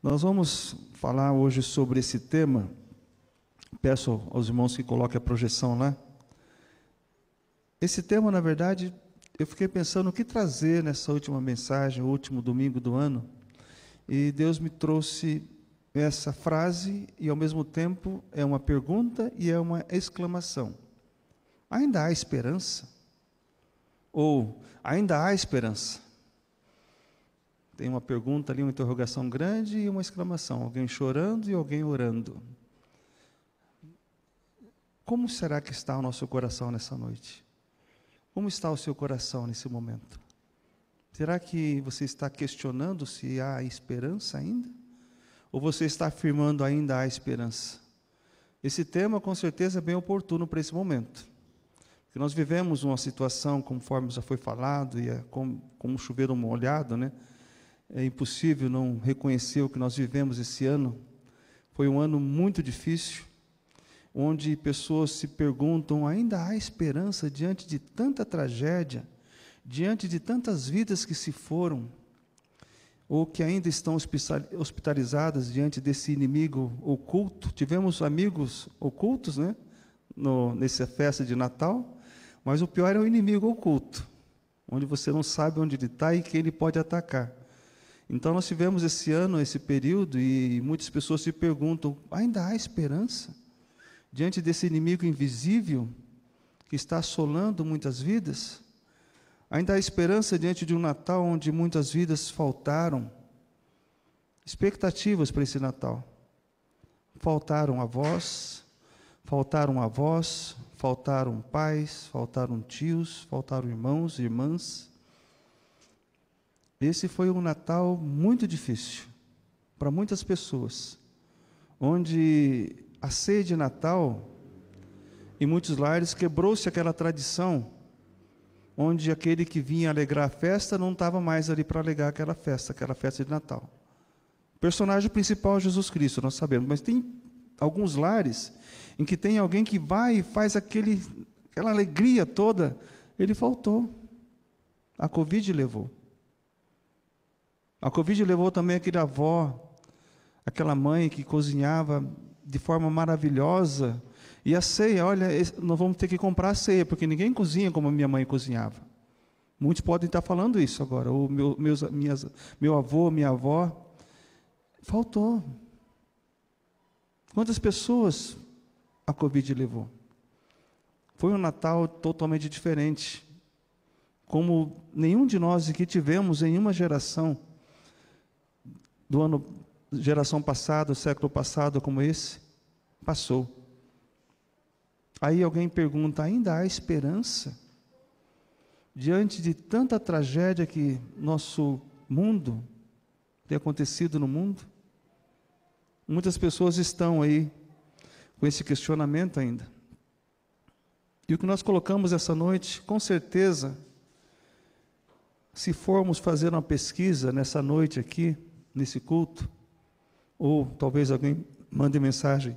Nós vamos falar hoje sobre esse tema. Peço aos irmãos que coloquem a projeção lá. Esse tema, na verdade, eu fiquei pensando o que trazer nessa última mensagem, o último domingo do ano, e Deus me trouxe essa frase, e ao mesmo tempo é uma pergunta e é uma exclamação. Ainda há esperança? Ou ainda há esperança? Tem uma pergunta ali, uma interrogação grande e uma exclamação. Alguém chorando e alguém orando. Como será que está o nosso coração nessa noite? Como está o seu coração nesse momento? Será que você está questionando se há esperança ainda? Ou você está afirmando ainda há esperança? Esse tema, com certeza, é bem oportuno para esse momento. Porque nós vivemos uma situação, conforme já foi falado, e é como um chuveiro molhado, né? É impossível não reconhecer o que nós vivemos esse ano. Foi um ano muito difícil, onde pessoas se perguntam, ainda há esperança diante de tanta tragédia, diante de tantas vidas que se foram, ou que ainda estão hospitalizadas diante desse inimigo oculto. Tivemos amigos ocultos, né, nessa festa de Natal, mas o pior é o inimigo oculto, onde você não sabe onde ele está e que ele pode atacar. Então nós tivemos esse ano, esse período, e muitas pessoas se perguntam, ainda há esperança? Diante desse inimigo invisível, que está assolando muitas vidas? Ainda há esperança diante de um Natal onde muitas vidas faltaram? Expectativas para esse Natal. Faltaram avós, faltaram pais, faltaram tios, faltaram irmãos e irmãs. Esse foi um Natal muito difícil para muitas pessoas, onde a ceia de Natal, em muitos lares, quebrou-se aquela tradição, onde aquele que vinha alegrar a festa não estava mais ali para alegrar aquela festa de Natal. O personagem principal é Jesus Cristo, nós sabemos, mas tem alguns lares em que tem alguém que vai e faz aquela alegria toda, ele faltou. A Covid levou. A Covid levou também aquela avó, aquela mãe que cozinhava de forma maravilhosa. E a ceia, olha, nós vamos ter que comprar a ceia, porque ninguém cozinha como a minha mãe cozinhava. Muitos podem estar falando isso agora. O meu avô, minha avó, faltou. Quantas pessoas a Covid levou? Foi um Natal totalmente diferente. Como nenhum de nós aqui tivemos em uma geração, geração passada, século passado como esse, passou. Aí alguém pergunta, ainda há esperança? Diante de tanta tragédia que nosso mundo, tem acontecido no mundo, muitas pessoas estão aí com esse questionamento ainda. E o que nós colocamos essa noite, com certeza, se formos fazer uma pesquisa nessa noite aqui, nesse culto, ou talvez alguém mande mensagem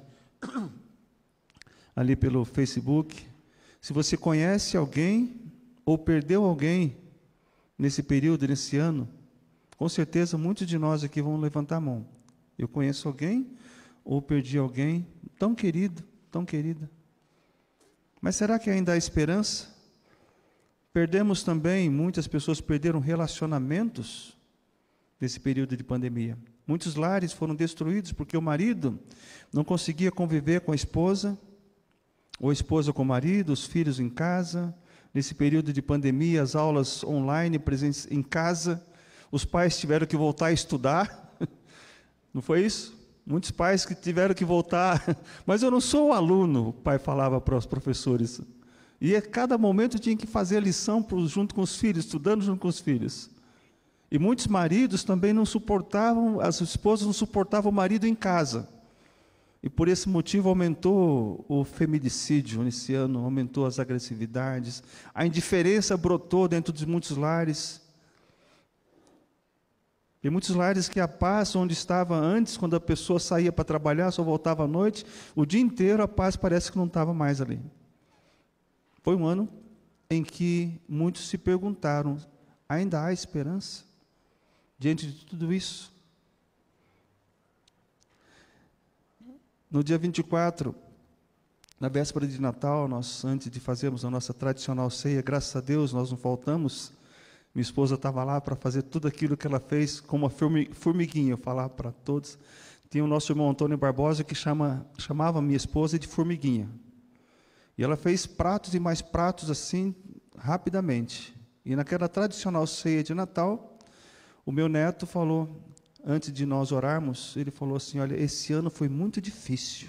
ali pelo Facebook, se você conhece alguém ou perdeu alguém nesse período, nesse ano, com certeza muitos de nós aqui vão levantar a mão. Eu conheço alguém ou perdi alguém tão querido, tão querida. Mas será que ainda há esperança? Perdemos também, muitas pessoas perderam relacionamentos nesse período de pandemia. Muitos lares foram destruídos porque o marido não conseguia conviver com a esposa, ou a esposa com o marido, os filhos em casa. Nesse período de pandemia, as aulas online, presentes em casa, os pais tiveram que voltar a estudar. Não foi isso? Muitos pais que tiveram que voltar. Mas eu não sou um aluno, o pai falava para os professores. E a cada momento tinha que fazer a lição junto com os filhos, estudando junto com os filhos. E muitos maridos também não suportavam, as esposas não suportavam o marido em casa. E por esse motivo aumentou o feminicídio nesse ano, aumentou as agressividades, a indiferença brotou dentro de muitos lares. E muitos lares que a paz, onde estava antes, quando a pessoa saía para trabalhar, só voltava à noite, o dia inteiro a paz parece que não estava mais ali. Foi um ano em que muitos se perguntaram, ainda há esperança? Diante de tudo isso, No dia 24, na véspera de Natal, nós, antes de fazermos a nossa tradicional ceia, graças a Deus, nós não faltamos. Minha esposa estava lá para fazer tudo aquilo que ela fez, como uma formiguinha, eu falar para todos. Tinha o nosso irmão Antônio Barbosa, que chamava minha esposa de formiguinha. E ela fez pratos e mais pratos assim, rapidamente. E naquela tradicional ceia de Natal, o meu neto falou, antes de nós orarmos, ele falou assim, olha, esse ano foi muito difícil.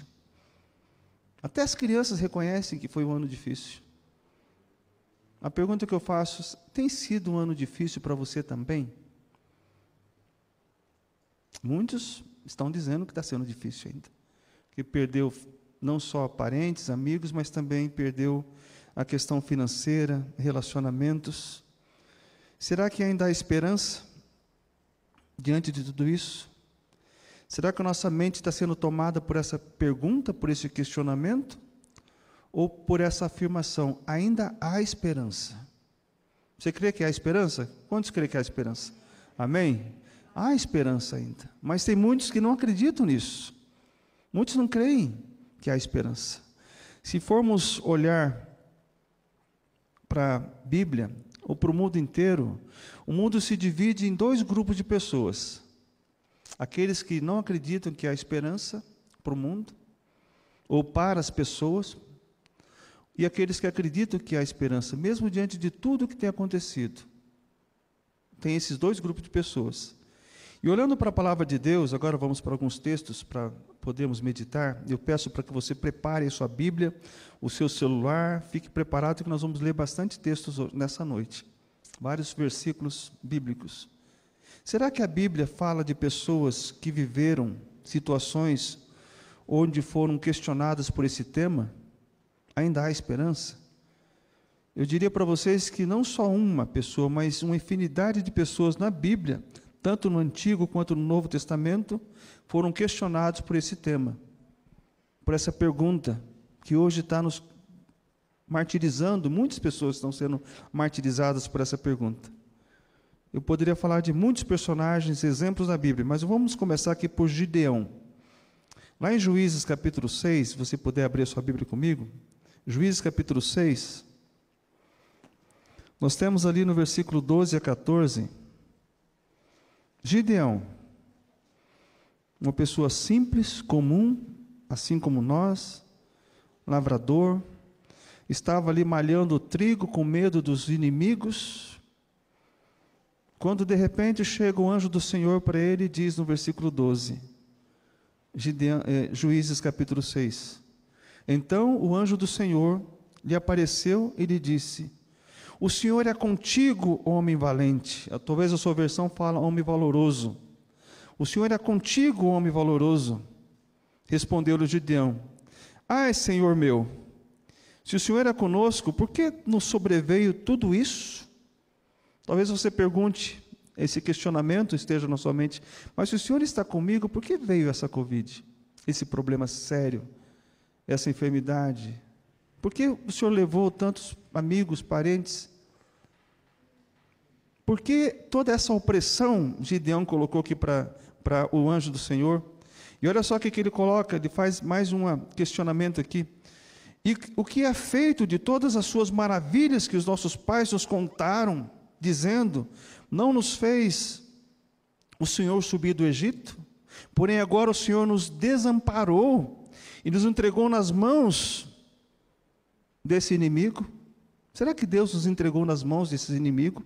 Até as crianças reconhecem que foi um ano difícil. A pergunta que eu faço, tem sido um ano difícil para você também? Muitos estão dizendo que está sendo difícil ainda. Que perdeu não só parentes, amigos, mas também perdeu a questão financeira, relacionamentos. Será que ainda há esperança diante de tudo isso? Será que a nossa mente está sendo tomada por essa pergunta, por esse questionamento? Ou por essa afirmação, ainda há esperança? Você crê que há esperança? Quantos crê que há esperança? Amém? Há esperança ainda, mas tem muitos que não acreditam nisso. Muitos não creem que há esperança. Se formos olhar para a Bíblia, ou para o mundo inteiro, o mundo se divide em dois grupos de pessoas. Aqueles que não acreditam que há esperança para o mundo, ou para as pessoas, e aqueles que acreditam que há esperança, mesmo diante de tudo o que tem acontecido. Tem esses dois grupos de pessoas. E olhando para a palavra de Deus, agora vamos para alguns textos para podermos meditar. Eu peço para que você prepare a sua Bíblia, o seu celular, fique preparado que nós vamos ler bastante textos nessa noite. Vários versículos bíblicos. Será que a Bíblia fala de pessoas que viveram situações onde foram questionadas por esse tema? Ainda há esperança? Eu diria para vocês que não só uma pessoa, mas uma infinidade de pessoas na Bíblia, tanto no Antigo quanto no Novo Testamento, foram questionados por esse tema, por essa pergunta, que hoje está nos martirizando. Muitas pessoas estão sendo martirizadas por essa pergunta. Eu poderia falar de muitos personagens, exemplos da Bíblia, mas vamos começar aqui por Gideão. Lá em Juízes capítulo 6, se você puder abrir a sua Bíblia comigo, Juízes capítulo 6, nós temos ali no versículo 12 a 14, Gideão, uma pessoa simples, comum, assim como nós, lavrador, estava ali malhando o trigo com medo dos inimigos, quando de repente chega o anjo do Senhor para ele e diz no versículo 12, Juízes capítulo 6, então o anjo do Senhor lhe apareceu e lhe disse, o Senhor é contigo, homem valente. Talvez a sua versão fala homem valoroso. O Senhor é contigo, homem valoroso. Respondeu-lhe Gideão, ai, Senhor meu, se o Senhor é conosco, por que nos sobreveio tudo isso? Talvez você pergunte, esse questionamento esteja na sua mente, mas se o Senhor está comigo, por que veio essa Covid? Esse problema sério, essa enfermidade? Por que o Senhor levou tantos amigos, parentes? Por que toda essa opressão Gideão colocou aqui para o anjo do Senhor? E olha só o que ele coloca, ele faz mais um questionamento aqui. E o que é feito de todas as suas maravilhas que os nossos pais nos contaram, dizendo, não nos fez o Senhor subir do Egito? Porém agora o Senhor nos desamparou e nos entregou nas mãos desse inimigo. Será que Deus nos entregou nas mãos desse inimigo?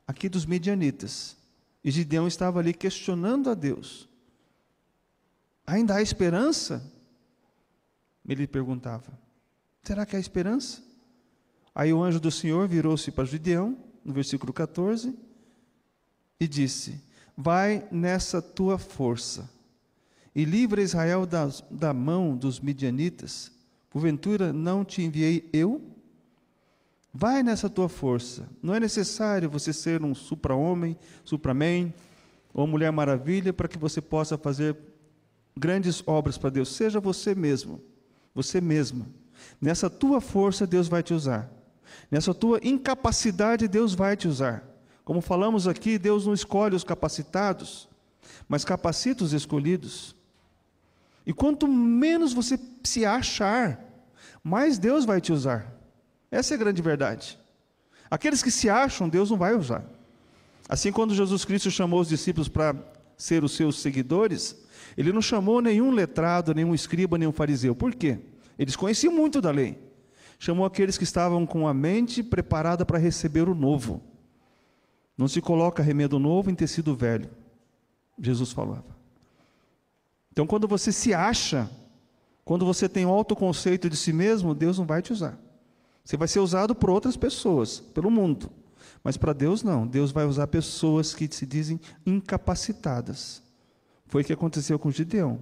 Aqui dos midianitas. E Gideão estava ali questionando a Deus. Ainda há esperança? Ele perguntava. Será que há esperança? Aí o anjo do Senhor virou-se para Gideão, no versículo 14, e disse, vai nessa tua força, e livra Israel da mão dos midianitas, porventura não te enviei eu? Vai nessa tua força, não é necessário você ser um supra-homem, supra-man, ou mulher maravilha, para que você possa fazer grandes obras para Deus. Seja você mesmo, você mesma. Nessa tua força Deus vai te usar. Nessa tua incapacidade Deus vai te usar. Como falamos aqui, Deus não escolhe os capacitados, mas capacita os escolhidos. E quanto menos você se achar, mais Deus vai te usar. Essa é a grande verdade. Aqueles que se acham, Deus não vai usar. Assim, quando Jesus Cristo chamou os discípulos para ser os seus seguidores, Ele não chamou nenhum letrado, nenhum escriba, nenhum fariseu. Por quê? Eles conheciam muito da lei. Chamou aqueles que estavam com a mente preparada para receber o novo. Não se coloca remédio novo em tecido velho, Jesus falava. Então, quando você se acha, quando você tem um autoconceito de si mesmo, Deus não vai te usar. Você vai ser usado por outras pessoas, pelo mundo. Mas para Deus não. Deus vai usar pessoas que se dizem incapacitadas. Foi o que aconteceu com Gideão.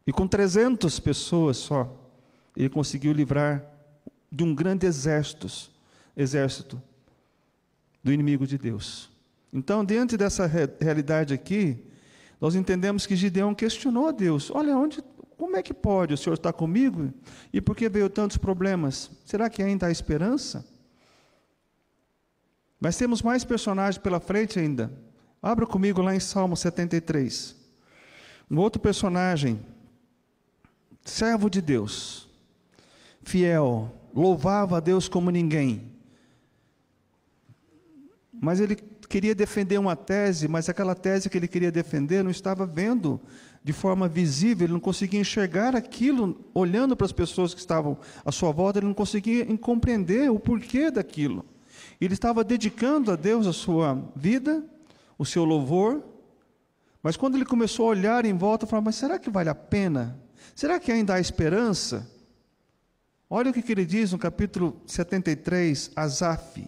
E com 300 pessoas só, ele conseguiu livrar de um grande exército do inimigo de Deus. Então, diante dessa realidade aqui, nós entendemos que Gideão questionou a Deus. Olha, como é que pode? O Senhor está comigo? E por que veio tantos problemas? Será que ainda há esperança? Mas temos mais personagens pela frente ainda. Abra comigo lá em Salmo 73. Um outro personagem, servo de Deus, fiel, louvava a Deus como ninguém. Mas ele queria defender uma tese, mas aquela tese que ele queria defender não estava vendo de forma visível, ele não conseguia enxergar aquilo, olhando para as pessoas que estavam à sua volta, ele não conseguia compreender o porquê daquilo. Ele estava dedicando a Deus a sua vida, o seu louvor, mas quando ele começou a olhar em volta, falou, mas será que vale a pena? Será que ainda há esperança? Olha o que ele diz no capítulo 73, Asaf,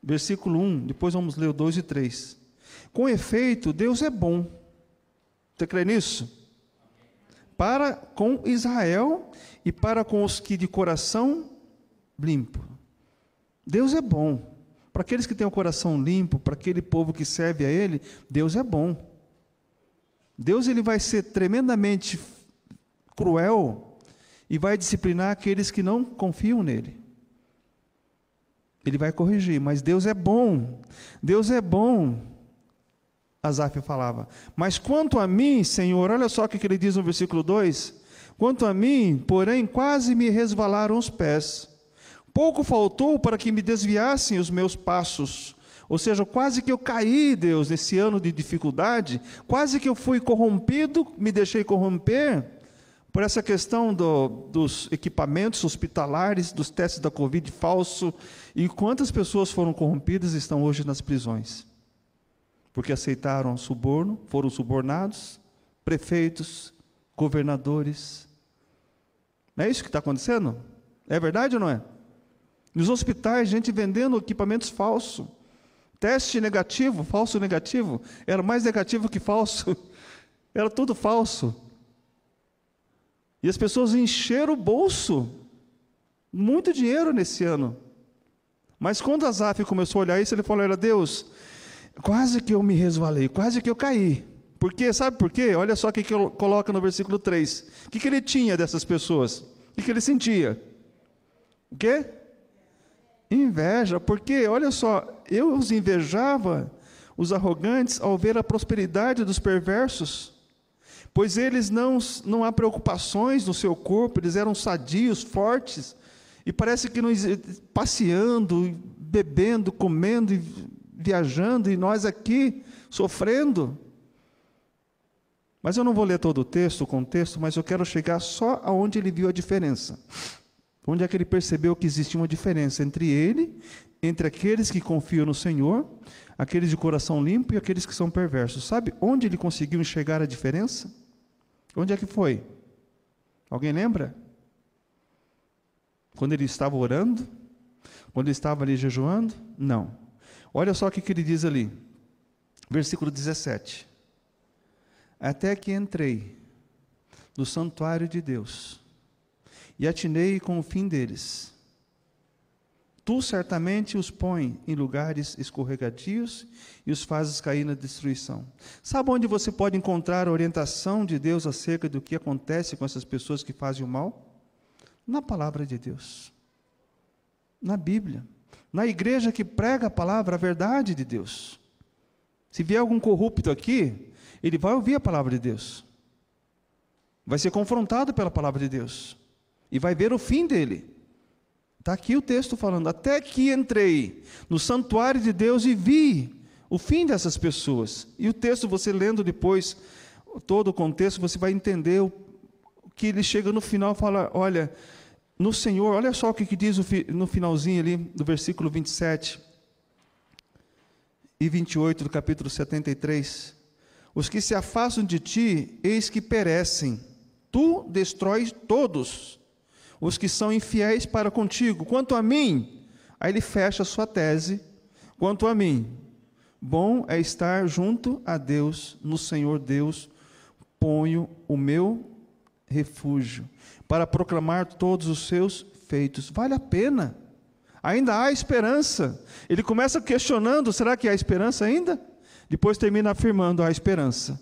versículo 1, depois vamos ler o 2 e 3. Com efeito, Deus é bom. Você crê nisso? Para com Israel e para com os que de coração limpo. Deus é bom. Para aqueles que têm o coração limpo, para aquele povo que serve a Ele, Deus é bom. Deus ele vai ser tremendamente cruel e vai disciplinar aqueles que não confiam nele. Ele vai corrigir, mas Deus é bom. Deus é bom, Asaf falava. Mas quanto a mim, Senhor, olha só o que ele diz no versículo 2. Quanto a mim, porém, quase me resvalaram os pés. Pouco faltou para que me desviassem os meus passos. Ou seja, quase que eu caí, Deus, nesse ano de dificuldade. Quase que eu fui corrompido, me deixei corromper por essa questão dos equipamentos hospitalares, dos testes da Covid falso. E quantas pessoas foram corrompidas e estão hoje nas prisões? Porque aceitaram suborno, foram subornados, prefeitos, governadores. Não é isso que está acontecendo? É verdade ou não é? Nos hospitais, gente vendendo equipamentos falsos. Teste negativo, falso negativo. Era mais negativo que falso. Era tudo falso. E as pessoas encheram o bolso. Muito dinheiro nesse ano. Mas quando Asaf começou a olhar isso, ele falou, olha, Deus, quase que eu me resvalei, quase que eu caí. Por quê? Sabe por quê? Olha só o que ele coloca no versículo 3. O que ele tinha dessas pessoas? O que ele sentia? O quê? Inveja. Porque, olha só, eu os invejava, os arrogantes, ao ver a prosperidade dos perversos. Pois eles não há preocupações no seu corpo, eles eram sadios, fortes, e parece que passeando, bebendo, comendo, e viajando, e nós aqui sofrendo. Mas eu não vou ler todo o texto, o contexto, mas eu quero chegar só aonde ele viu a diferença. Onde é que ele percebeu que existia uma diferença entre ele, entre aqueles que confiam no Senhor, aqueles de coração limpo e aqueles que são perversos. Sabe onde ele conseguiu enxergar a diferença? Onde é que foi? Alguém lembra? Quando ele estava orando? Quando ele estava ali jejuando? Não. Olha só o que ele diz ali. Versículo 17. Até que entrei no santuário de Deus e atinei com o fim deles. Tu certamente os põe em lugares escorregadios e os fazes cair na destruição. Sabe onde você pode encontrar a orientação de Deus acerca do que acontece com essas pessoas que fazem o mal? Na palavra de Deus. Na Bíblia. Na igreja que prega a palavra, a verdade de Deus. Se vier algum corrupto aqui, ele vai ouvir a palavra de Deus. vai ser confrontado pela palavra de Deus, e vai ver o fim dele. Está aqui o texto falando, até que entrei no santuário de Deus e vi o fim dessas pessoas. E o texto, você lendo depois, todo o contexto, você vai entender o que ele chega no final, fala, olha, no Senhor, olha só o que diz no finalzinho ali, do versículo 27 e 28 do capítulo 73. Os que se afastam de ti, eis que perecem. Tu destróis todos os que são infiéis para contigo. Quanto a mim, aí ele fecha a sua tese, quanto a mim, bom é estar junto a Deus, no Senhor Deus, ponho o meu refúgio, para proclamar todos os seus feitos. Vale a pena, ainda há esperança. Ele começa questionando, será que há esperança ainda? Depois termina afirmando, há esperança.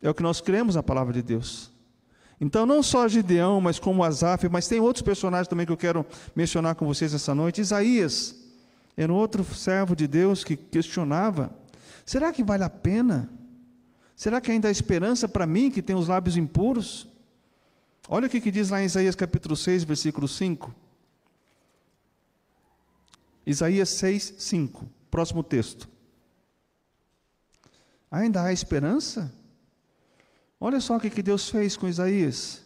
É o que nós cremos na palavra de Deus. Então, não só Gideão, mas como Asaf, mas tem outros personagens também que eu quero mencionar com vocês essa noite. Isaías era um outro servo de Deus que questionava, será que vale a pena? Será que ainda há esperança para mim, que tenho os lábios impuros? Olha o que diz lá em Isaías capítulo 6, versículo 5. Isaías 6, 5. Próximo texto. Ainda há esperança? Olha só o que Deus fez com Isaías.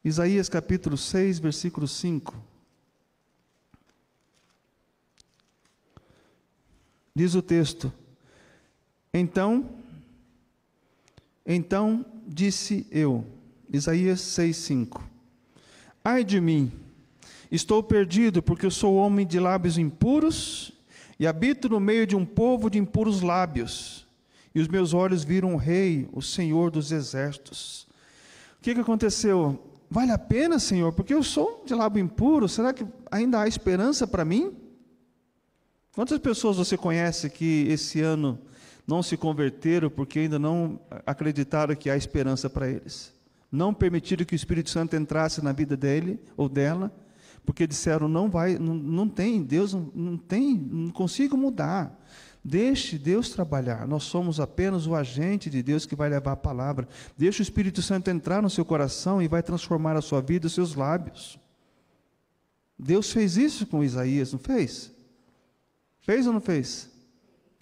Isaías capítulo 6, versículo 5. Diz o texto, Então disse eu, Isaías 6:5, ai de mim, estou perdido, porque eu sou homem de lábios impuros, e habito no meio de um povo de impuros lábios, e os meus olhos viram o Rei, o Senhor dos exércitos. O que aconteceu? Vale a pena, Senhor, porque eu sou de lábio impuro, será que ainda há esperança para mim? Quantas pessoas você conhece que esse ano não se converteram porque ainda não acreditaram que há esperança para eles? Não permitiram que o Espírito Santo entrasse na vida dele ou dela, porque disseram, não tem, Deus não tem, não consigo mudar. Deixe Deus trabalhar, nós somos apenas o agente de Deus que vai levar a palavra. Deixe o Espírito Santo entrar no seu coração e vai transformar a sua vida e os seus lábios. Deus fez isso com Isaías, não fez? Fez ou não fez?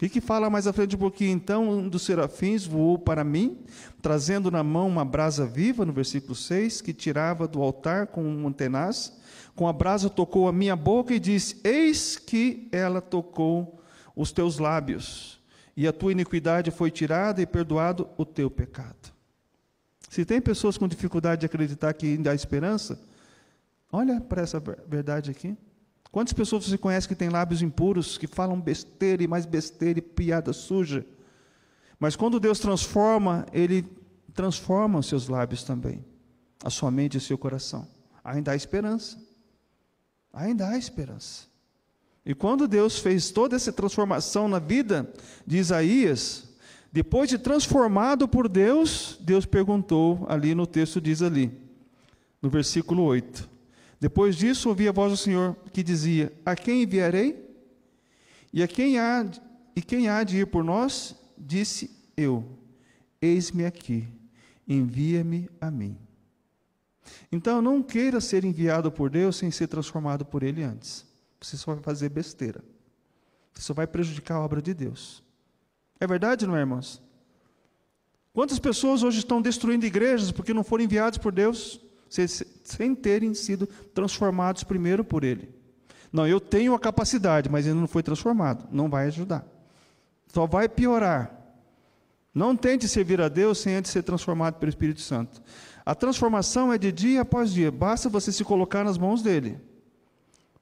O que fala mais à frente um pouquinho? Então, um dos serafins voou para mim, trazendo na mão uma brasa viva, no versículo 6, que tirava do altar com um tenaz. Com a brasa tocou a minha boca e disse, eis que ela tocou os teus lábios, e a tua iniquidade foi tirada e perdoado o teu pecado. Se tem pessoas com dificuldade de acreditar que ainda há esperança, olha para essa verdade aqui. Quantas pessoas você conhece que têm lábios impuros, que falam besteira e mais besteira e piada suja? Mas quando Deus transforma, Ele transforma os seus lábios também, a sua mente e o seu coração. Ainda há esperança. Ainda há esperança. E quando Deus fez toda essa transformação na vida de Isaías, depois de transformado por Deus, Deus perguntou, ali no texto diz ali, no versículo 8, depois disso ouvi a voz do Senhor que dizia, a quem enviarei? E quem há de ir por nós? Disse eu, eis-me aqui, envia-me a mim. Então não queira ser enviado por Deus sem ser transformado por Ele antes. Você só vai fazer besteira. Você só vai prejudicar a obra de Deus. É verdade, não é, irmãos? Quantas pessoas hoje estão destruindo igrejas porque não foram enviados por Deus, sem terem sido transformados primeiro por Ele? Não, eu tenho a capacidade, mas ainda não foi transformado. Não vai ajudar. Só vai piorar. Não tente servir a Deus sem antes ser transformado pelo Espírito Santo. A transformação é de dia após dia. Basta você se colocar nas mãos dEle.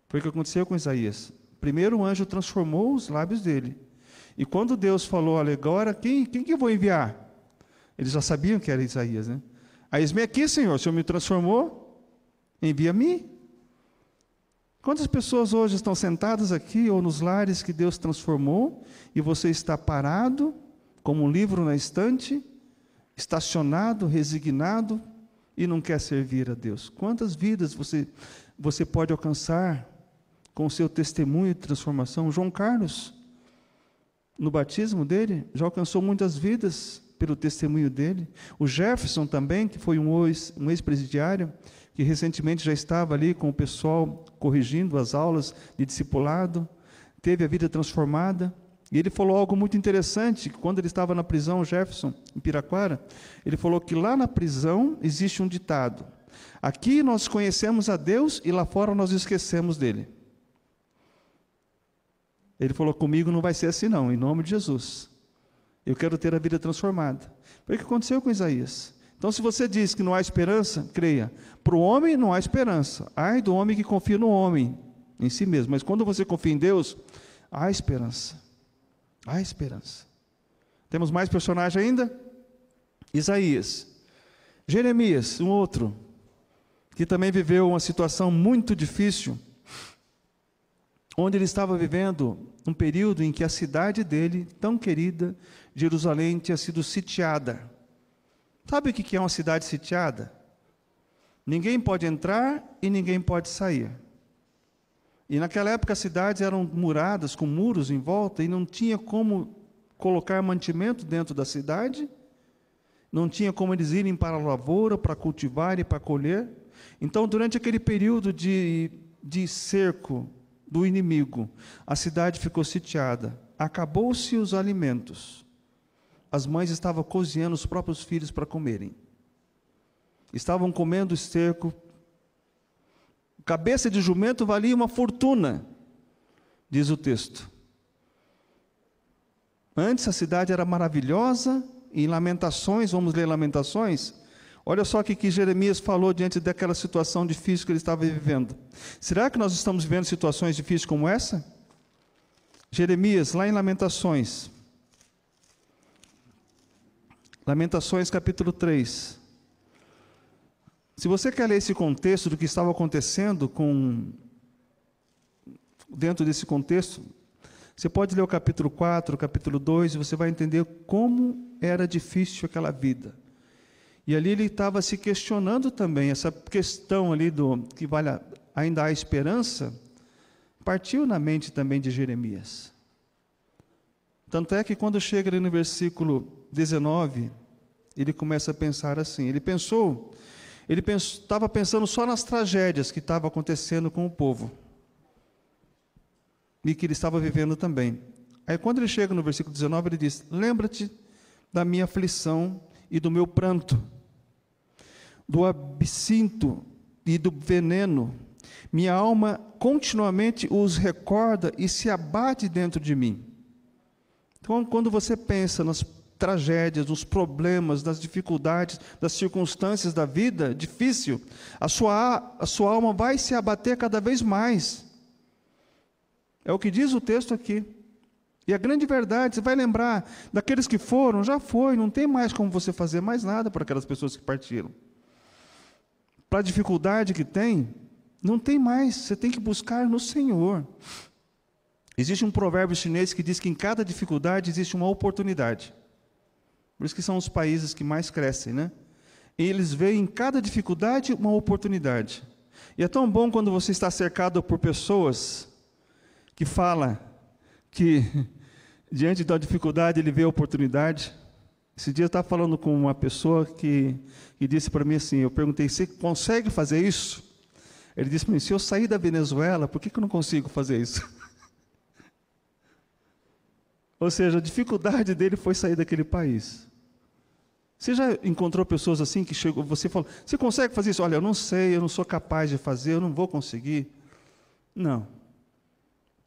Foi o que aconteceu com Isaías. Primeiro o anjo transformou os lábios dele. E quando Deus falou, olha, agora quem que eu vou enviar? Eles já sabiam que era Isaías, né? Aí eis-me aqui, Senhor, o Senhor me transformou, envia-me. Quantas pessoas hoje estão sentadas aqui ou nos lares que Deus transformou e você está parado, como um livro na estante, estacionado, resignado e não quer servir a Deus? Quantas vidas você pode alcançar com o seu testemunho de transformação? João Carlos, no batismo dele, já alcançou muitas vidas pelo testemunho dele. O Jefferson também, que foi um ex-presidiário, que recentemente já estava ali com o pessoal corrigindo as aulas de discipulado, teve a vida transformada. E ele falou algo muito interessante, que quando ele estava na prisão, Jefferson, em Piraquara, ele falou que lá na prisão existe um ditado: aqui nós conhecemos a Deus e lá fora nós esquecemos dele. Ele falou, comigo não vai ser assim não, em nome de Jesus. Eu quero ter a vida transformada. Foi o que aconteceu com Isaías. Então, se você diz que não há esperança, creia. Para o homem não há esperança. Ai do homem que confia no homem, em si mesmo. Mas quando você confia em Deus, há esperança. Há esperança. Temos mais personagem ainda? Isaías. Jeremias, um outro, que também viveu uma situação muito difícil, onde ele estava vivendo um período em que a cidade dele, tão querida, Jerusalém, tinha sido sitiada. Sabe o que é uma cidade sitiada? Ninguém pode entrar e ninguém pode sair. E naquela época as cidades eram muradas, com muros em volta, e não tinha como colocar mantimento dentro da cidade, não tinha como eles irem para a lavoura, para cultivar e para colher. Então, durante aquele período de cerco do inimigo, a cidade ficou sitiada, acabou-se os alimentos, as mães estavam cozinhando os próprios filhos para comerem, estavam comendo esterco, cabeça de jumento valia uma fortuna, diz o texto. Antes a cidade era maravilhosa, em Lamentações, vamos ler Lamentações, olha só o que Jeremias falou diante daquela situação difícil que ele estava vivendo. Será que nós estamos vivendo situações difíceis como essa? Jeremias, lá em Lamentações. Lamentações capítulo 3. Se você quer ler esse contexto do que estava acontecendo dentro desse contexto, você pode ler o capítulo 4, o capítulo 2, e você vai entender como era difícil aquela vida. E ali ele estava se questionando também, essa questão ali que ainda há esperança, partiu na mente também de Jeremias. Tanto é que quando chega ali no versículo 19, ele começa a pensar assim, ele estava pensando só nas tragédias que estavam acontecendo com o povo, e que ele estava vivendo também. Aí quando ele chega no versículo 19, ele diz, lembra-te da minha aflição e do meu pranto, do absinto e do veneno, minha alma continuamente os recorda e se abate dentro de mim. Então, quando você pensa nas tragédias, nos problemas, nas dificuldades, das circunstâncias da vida difícil, a sua alma vai se abater cada vez mais. É o que diz o texto aqui. E a grande verdade, você vai lembrar daqueles que foram, já foi, não tem mais como você fazer mais nada para aquelas pessoas que partiram. Para a dificuldade que tem, não tem mais, você tem que buscar no Senhor. Existe um provérbio chinês que diz que em cada dificuldade existe uma oportunidade. Por isso que são os países que mais crescem, né? E eles veem em cada dificuldade uma oportunidade. E é tão bom quando você está cercado por pessoas que falam que diante da dificuldade ele vê a oportunidade. Esse dia eu estava falando com uma pessoa que disse para mim assim, eu perguntei, você consegue fazer isso? Ele disse para mim, se eu sair da Venezuela, por que eu não consigo fazer isso? Ou seja, a dificuldade dele foi sair daquele país. Você já encontrou pessoas assim que chegou, você falou, você consegue fazer isso? Olha, eu não sei, eu não sou capaz de fazer, eu não vou conseguir. Não.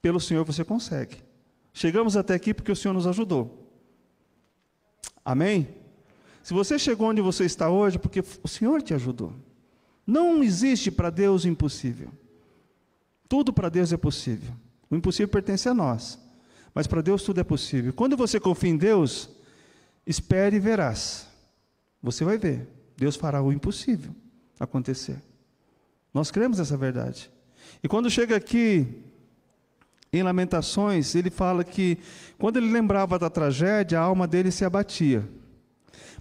Pelo Senhor você consegue. Chegamos até aqui porque o Senhor nos ajudou. Amém? Se você chegou onde você está hoje, porque o Senhor te ajudou. Não existe para Deus impossível. Tudo para Deus é possível. O impossível pertence a nós. Mas para Deus tudo é possível. Quando você confia em Deus, espere e verás. Você vai ver. Deus fará o impossível acontecer. Nós cremos nessa verdade. E quando chega aqui, em Lamentações, ele fala que, quando ele lembrava da tragédia, a alma dele se abatia.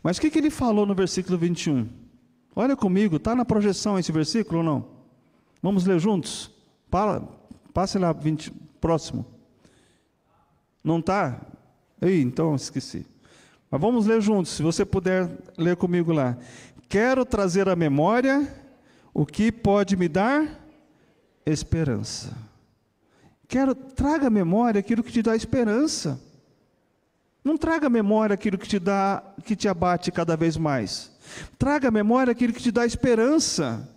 Mas o que ele falou no versículo 21? Olha comigo, está na projeção esse versículo ou não? Vamos ler juntos? Passe lá, próximo. Não está? Ei, então esqueci. Mas vamos ler juntos, se você puder ler comigo lá. Quero trazer à memória o que pode me dar esperança. Traga à memória aquilo que te dá esperança. Não traga à memória aquilo que te abate cada vez mais. Traga à memória aquilo que te dá esperança.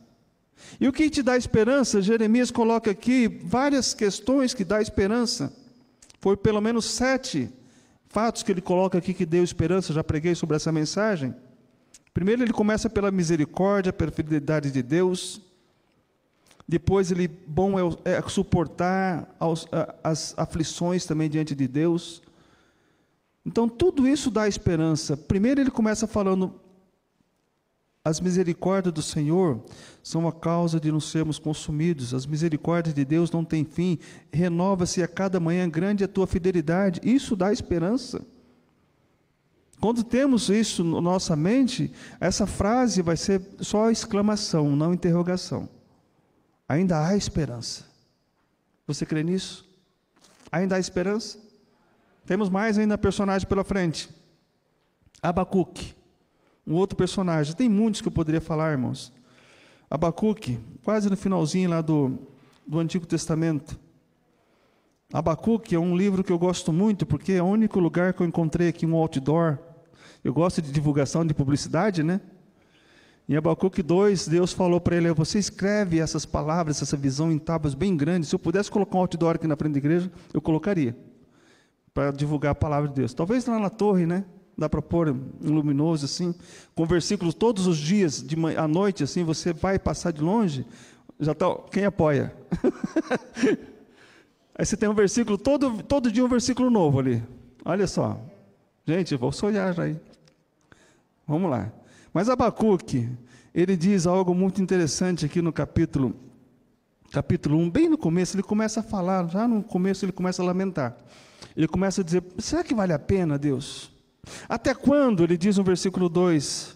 E o que te dá esperança? Jeremias coloca aqui várias questões que dá esperança. Foi pelo menos 7 fatos que ele coloca aqui que deu esperança. Já preguei sobre essa mensagem. Primeiro ele começa pela misericórdia, pela fidelidade de Deus. Depois bom é suportar as aflições também diante de Deus. Então tudo isso dá esperança. Primeiro ele começa falando: as misericórdias do Senhor são a causa de não sermos consumidos. As misericórdias de Deus não têm fim. Renova-se a cada manhã, grande é a tua fidelidade. Isso dá esperança. Quando temos isso na nossa mente, essa frase vai ser só exclamação, não interrogação. Ainda há esperança. Você crê nisso? Ainda há esperança? Temos mais ainda personagem pela frente. Abacuque. Um outro personagem. Tem muitos que eu poderia falar, irmãos. Abacuque, quase no finalzinho lá do Antigo Testamento. Abacuque é um livro que eu gosto muito, porque é o único lugar que eu encontrei aqui um outdoor. Eu gosto de divulgação, de publicidade, né? Em Abacuque 2, Deus falou para ele: você escreve essas palavras, essa visão em tábuas bem grandes. Se eu pudesse colocar um outdoor aqui na frente da igreja, eu colocaria, para divulgar a palavra de Deus. Talvez lá na torre, né? Dá para pôr um luminoso assim, com versículos todos os dias, à noite, assim, você vai passar de longe, já está, quem apoia? Aí você tem um versículo, todo dia um versículo novo ali. Olha só. Gente, eu vou sonhar já aí. Vamos lá. Mas Abacuque, ele diz algo muito interessante aqui no capítulo 1, bem no começo, ele começa a falar, já no começo ele começa a lamentar. Ele começa a dizer: será que vale a pena, Deus? Até quando, ele diz no versículo 2,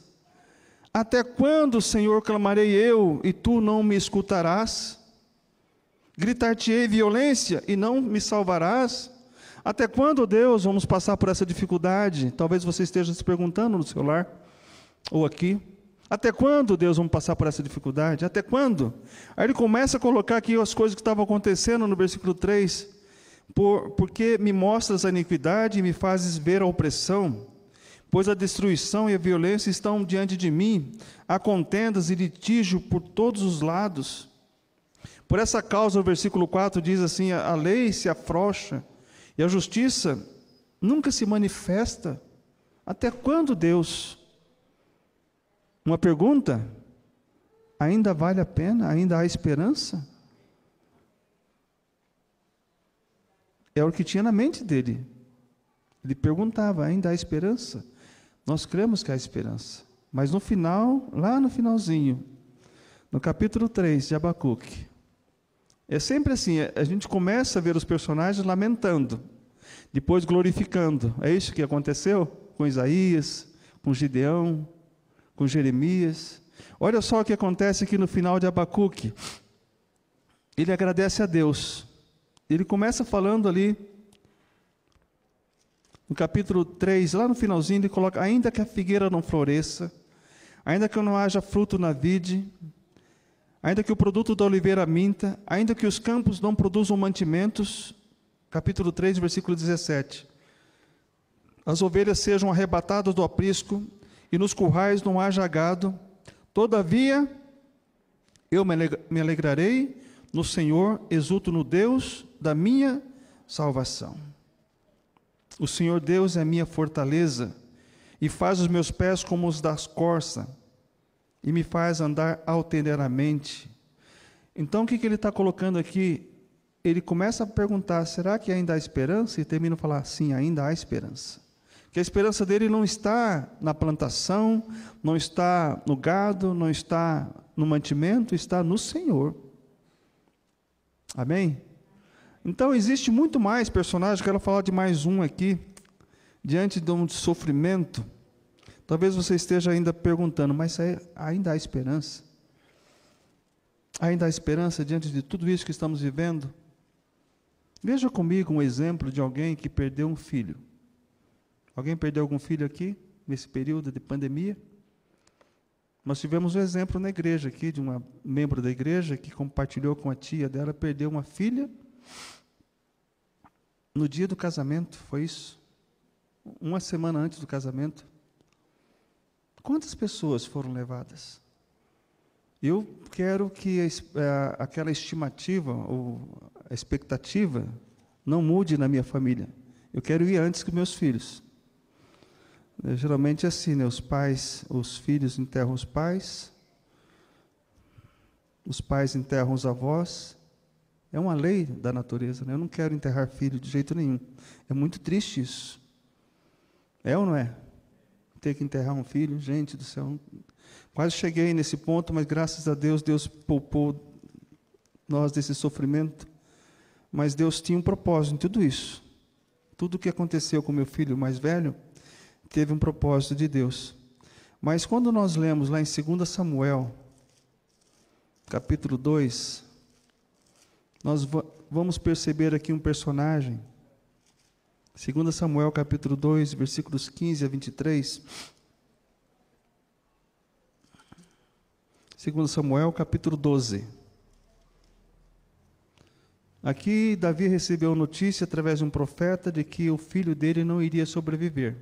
até quando, Senhor, clamarei eu, e tu não me escutarás? Gritar-te-ei violência, e não me salvarás? Até quando, Deus, vamos passar por essa dificuldade? Talvez você esteja se perguntando no seu lar, ou aqui. Até quando, Deus, vamos passar por essa dificuldade? Até quando? Aí ele começa a colocar aqui as coisas que estavam acontecendo no versículo 3. Porque me mostras a iniquidade e me fazes ver a opressão, pois a destruição e a violência estão diante de mim, há contendas e litígio por todos os lados. Por essa causa, o versículo 4 diz assim: a lei se afrouxa e a justiça nunca se manifesta. Até quando, Deus? Uma pergunta: ainda vale a pena? Ainda há esperança? É o que tinha na mente dele. Ele perguntava: ainda há esperança? Nós cremos que há esperança. Mas no final, lá no finalzinho, no capítulo 3 de Abacuque, é sempre assim, a gente começa a ver os personagens lamentando, depois glorificando. É isso que aconteceu com Isaías, com Gideão, com Jeremias. Olha só o que acontece aqui no final de Abacuque. Ele agradece a Deus. Ele começa falando ali, no capítulo 3, lá no finalzinho, ele coloca: ainda que a figueira não floresça, ainda que não haja fruto na vide, ainda que o produto da oliveira minta, ainda que os campos não produzam mantimentos, capítulo 3, versículo 17. As ovelhas sejam arrebatadas do aprisco, e nos currais não haja gado, todavia eu me alegrarei no Senhor, exulto no Deus da minha salvação. O Senhor Deus é a minha fortaleza, e faz os meus pés como os das corças, e me faz andar altaneiramente. Então o que ele está colocando aqui? Ele começa a perguntar: será que ainda há esperança? E termina a falar: sim, ainda há esperança. Que a esperança dele não está na plantação, não está no gado, não está no mantimento, está no Senhor. Amém? Então existe muito mais personagens, quero falar de mais um aqui, diante de um sofrimento. Talvez você esteja ainda perguntando: mas ainda há esperança? Ainda há esperança diante de tudo isso que estamos vivendo? Veja comigo um exemplo de alguém que perdeu um filho. Alguém perdeu algum filho aqui, nesse período de pandemia? Nós tivemos um exemplo na igreja aqui, de uma membro da igreja que compartilhou com a tia dela, perdeu uma filha no dia do casamento, foi isso? Uma semana antes do casamento. Quantas pessoas foram levadas? Eu quero que aquela estimativa, ou a expectativa, não mude na minha família. Eu quero ir antes que meus filhos. Geralmente é assim, né? Os filhos enterram os pais enterram os avós. É uma lei da natureza, né? Eu não quero enterrar filho de jeito nenhum. É muito triste isso. É ou não é? Ter que enterrar um filho, gente do céu. Quase cheguei nesse ponto, mas graças a Deus, Deus poupou nós desse sofrimento. Mas Deus tinha um propósito em tudo isso. Tudo o que aconteceu com meu filho mais velho teve um propósito de Deus. Mas quando nós lemos lá em 2 Samuel, capítulo 2, nós vamos perceber aqui um personagem. 2 Samuel, capítulo 2, versículos 15 a 23. 2 Samuel, capítulo 12. Aqui, Davi recebeu notícia, através de um profeta, de que o filho dele não iria sobreviver.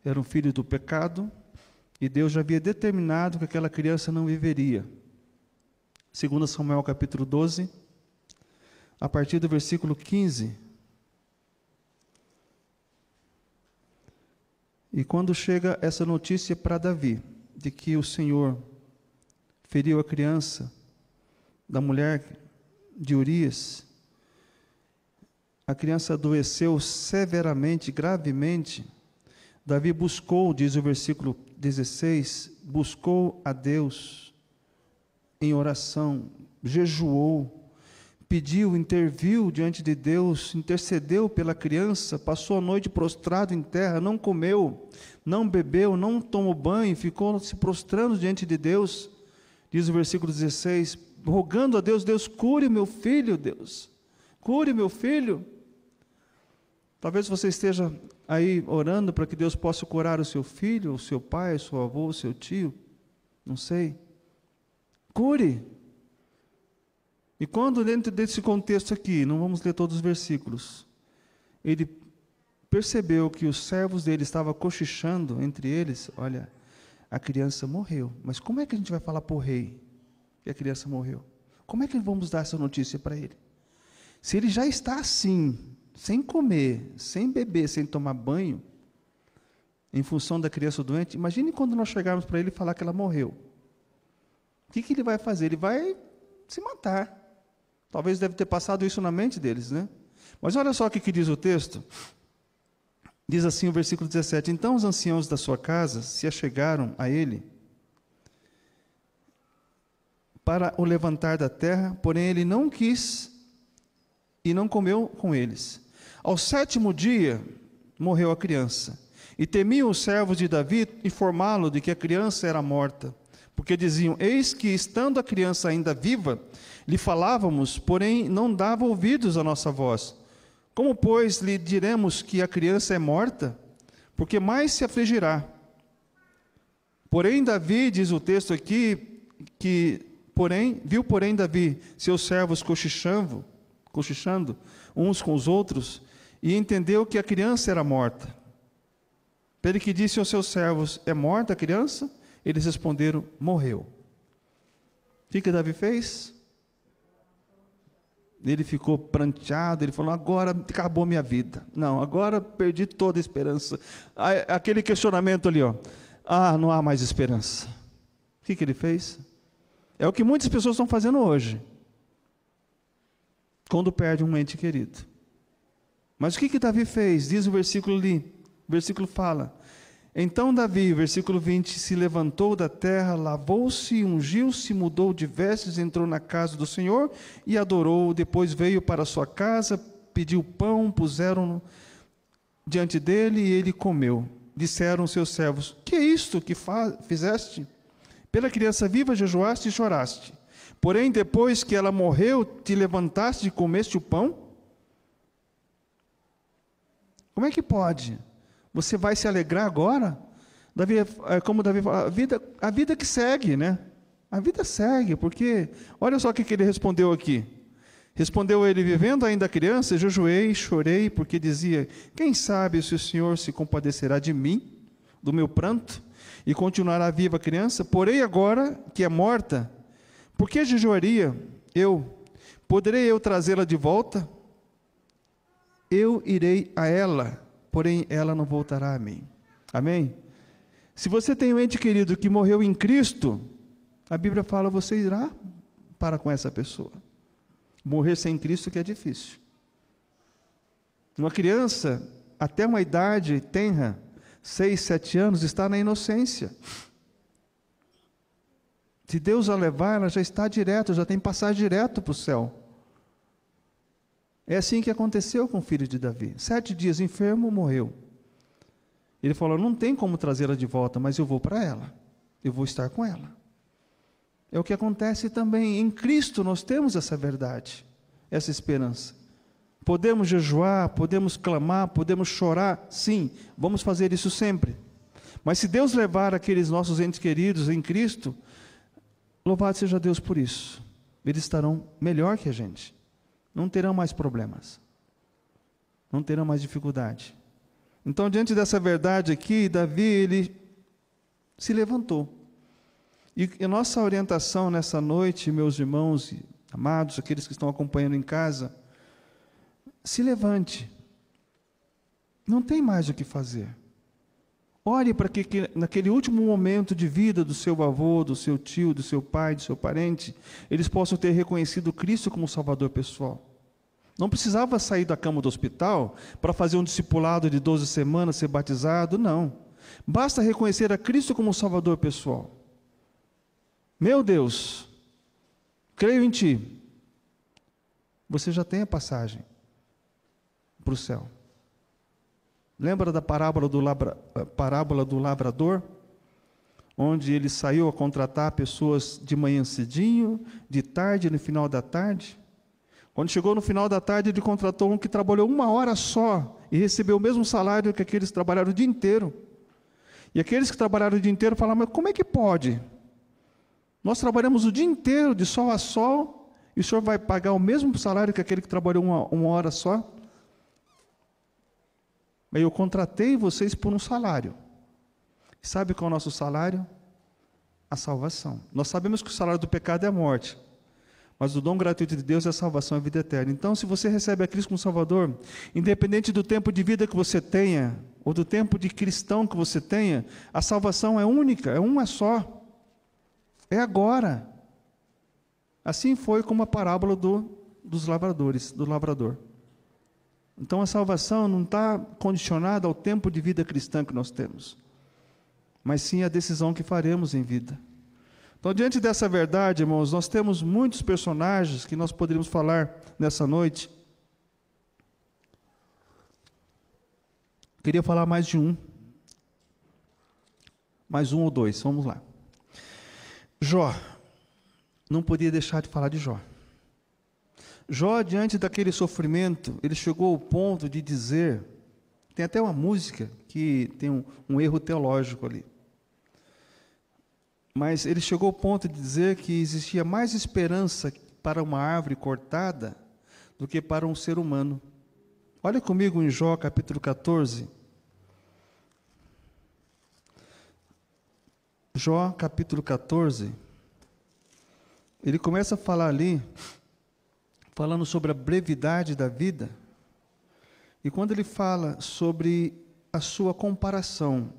Era um filho do pecado, e Deus já havia determinado que aquela criança não viveria. 2 Samuel, capítulo 12, a partir do versículo 15. E quando chega essa notícia para Davi, de que o Senhor feriu a criança da mulher de Urias, a criança adoeceu severamente, gravemente. Davi buscou, diz o versículo 16, buscou a Deus em oração, jejuou, pediu, interviu diante de Deus, intercedeu pela criança, passou a noite prostrado em terra, não comeu, não bebeu, não tomou banho, ficou se prostrando diante de Deus. Diz o versículo 16, rogando a Deus, Deus, cure meu filho, Deus, cure meu filho. Talvez você esteja aí orando para que Deus possa curar o seu filho, o seu pai, o seu avô, o seu tio, não sei. Cure. E quando dentro desse contexto aqui, não vamos ler todos os versículos, ele percebeu que os servos dele estavam cochichando entre eles, olha, a criança morreu, mas como é que a gente vai falar para o rei que a criança morreu? Como é que vamos dar essa notícia para ele? Se ele já está assim, sem comer, sem beber, sem tomar banho, em função da criança doente, imagine quando nós chegarmos para ele e falar que ela morreu. O que ele vai fazer? Ele vai se matar. Talvez deve ter passado isso na mente deles, né? Mas olha só o que diz o texto. Diz assim o versículo 17, então os anciãos da sua casa se achegaram a ele para o levantar da terra, porém ele não quis e não comeu com eles. Ao 7º dia, morreu a criança. E temiam os servos de Davi informá-lo de que a criança era morta. Porque diziam, eis que, estando a criança ainda viva, lhe falávamos, porém não dava ouvidos à nossa voz. Como, pois, lhe diremos que a criança é morta? Porque mais se afligirá. Porém, Davi, diz o texto aqui, viu Davi seus servos cochichando uns com os outros, e entendeu que a criança era morta. Ele que disse aos seus servos, é morta a criança? Eles responderam, morreu. O que Davi fez? Ele ficou pranteado, ele falou, agora acabou minha vida. Não, agora perdi toda a esperança. Aquele questionamento ali, não há mais esperança. O que ele fez? É o que muitas pessoas estão fazendo hoje, quando perde um ente querido. Mas o que Davi fez? Diz o versículo ali, o versículo fala, então Davi, versículo 20, se levantou da terra, lavou-se, ungiu-se, mudou de vestes, entrou na casa do Senhor e adorou. Depois veio para a sua casa, pediu pão, puseram diante dele e ele comeu. Disseram seus servos, que é isto que fizeste? Pela criança viva jejuaste e choraste. Porém, depois que ela morreu, te levantaste e comeste o pão? Como é que pode Você vai se alegrar agora? Davi, como Davi fala, a vida que segue, né? A vida segue, porque olha só o que ele respondeu aqui. Respondeu ele: vivendo ainda criança, jejuei e chorei, porque dizia: quem sabe se o Senhor se compadecerá de mim, do meu pranto, e continuará viva a criança? Porém agora que é morta, por que jejuaria eu? Poderei eu trazê-la de volta? Eu irei a ela, porém ela não voltará a mim. Amém? Se você tem um ente querido que morreu em Cristo, a Bíblia fala, você irá para com essa pessoa. Morrer sem Cristo que é difícil. Uma criança, até uma idade tenra, 6, 7 anos, está na inocência. Se Deus a levar, ela já está direto, já tem passagem direto para o céu. É assim que aconteceu com o filho de Davi. 7 dias enfermo, morreu. Ele falou, não tem como trazê-la de volta, mas eu vou para ela. Eu vou estar com ela. É o que acontece também. Em Cristo nós temos essa verdade, essa esperança. Podemos jejuar, podemos clamar, podemos chorar, sim, vamos fazer isso sempre. Mas se Deus levar aqueles nossos entes queridos em Cristo, louvado seja Deus por isso. Eles estarão melhor que a gente. Não terão mais problemas. Não terão mais dificuldade. Então, diante dessa verdade aqui, Davi, ele se levantou. E a nossa orientação nessa noite, meus irmãos e amados, aqueles que estão acompanhando em casa, se levante. Não tem mais o que fazer. Ore para que naquele último momento de vida do seu avô, do seu tio, do seu pai, do seu parente, eles possam ter reconhecido Cristo como Salvador pessoal. Não precisava sair da cama do hospital para fazer um discipulado de 12 semanas, ser batizado, não. Basta reconhecer a Cristo como Salvador pessoal. Meu Deus, creio em Ti. Você já tem a passagem para o céu. Lembra da parábola do lavrador? Onde ele saiu a contratar pessoas de manhã cedinho, de tarde, no final da tarde. Quando chegou no final da tarde, ele contratou um que trabalhou 1 hora só e recebeu o mesmo salário que aqueles que trabalharam o dia inteiro. E aqueles que trabalharam o dia inteiro falaram, mas como é que pode? Nós trabalhamos o dia inteiro, de sol a sol, e o senhor vai pagar o mesmo salário que aquele que trabalhou uma hora só? Eu contratei vocês por um salário. Sabe qual é o nosso salário? A salvação. Nós sabemos que o salário do pecado é a morte, mas o dom gratuito de Deus é a salvação, a vida eterna. Então, se você recebe a Cristo como Salvador, independente do tempo de vida que você tenha, ou do tempo de cristão que você tenha, a salvação é única, é uma só. É agora. Assim foi como a parábola dos lavradores, do lavrador. Então a salvação não está condicionada ao tempo de vida cristã que nós temos, mas sim a decisão que faremos em vida. Então, diante dessa verdade, irmãos, nós temos muitos personagens que nós poderíamos falar nessa noite. Queria falar mais de um. Mais um ou dois, vamos lá. Jó. Não podia deixar de falar de Jó. Jó, diante daquele sofrimento, ele chegou ao ponto de dizer, tem até uma música que tem um erro teológico ali, mas ele chegou ao ponto de dizer que existia mais esperança para uma árvore cortada do que para um ser humano. Olha comigo em Jó, capítulo 14. Jó, capítulo 14. Ele começa a falar ali, falando sobre a brevidade da vida, e quando ele fala sobre a sua comparação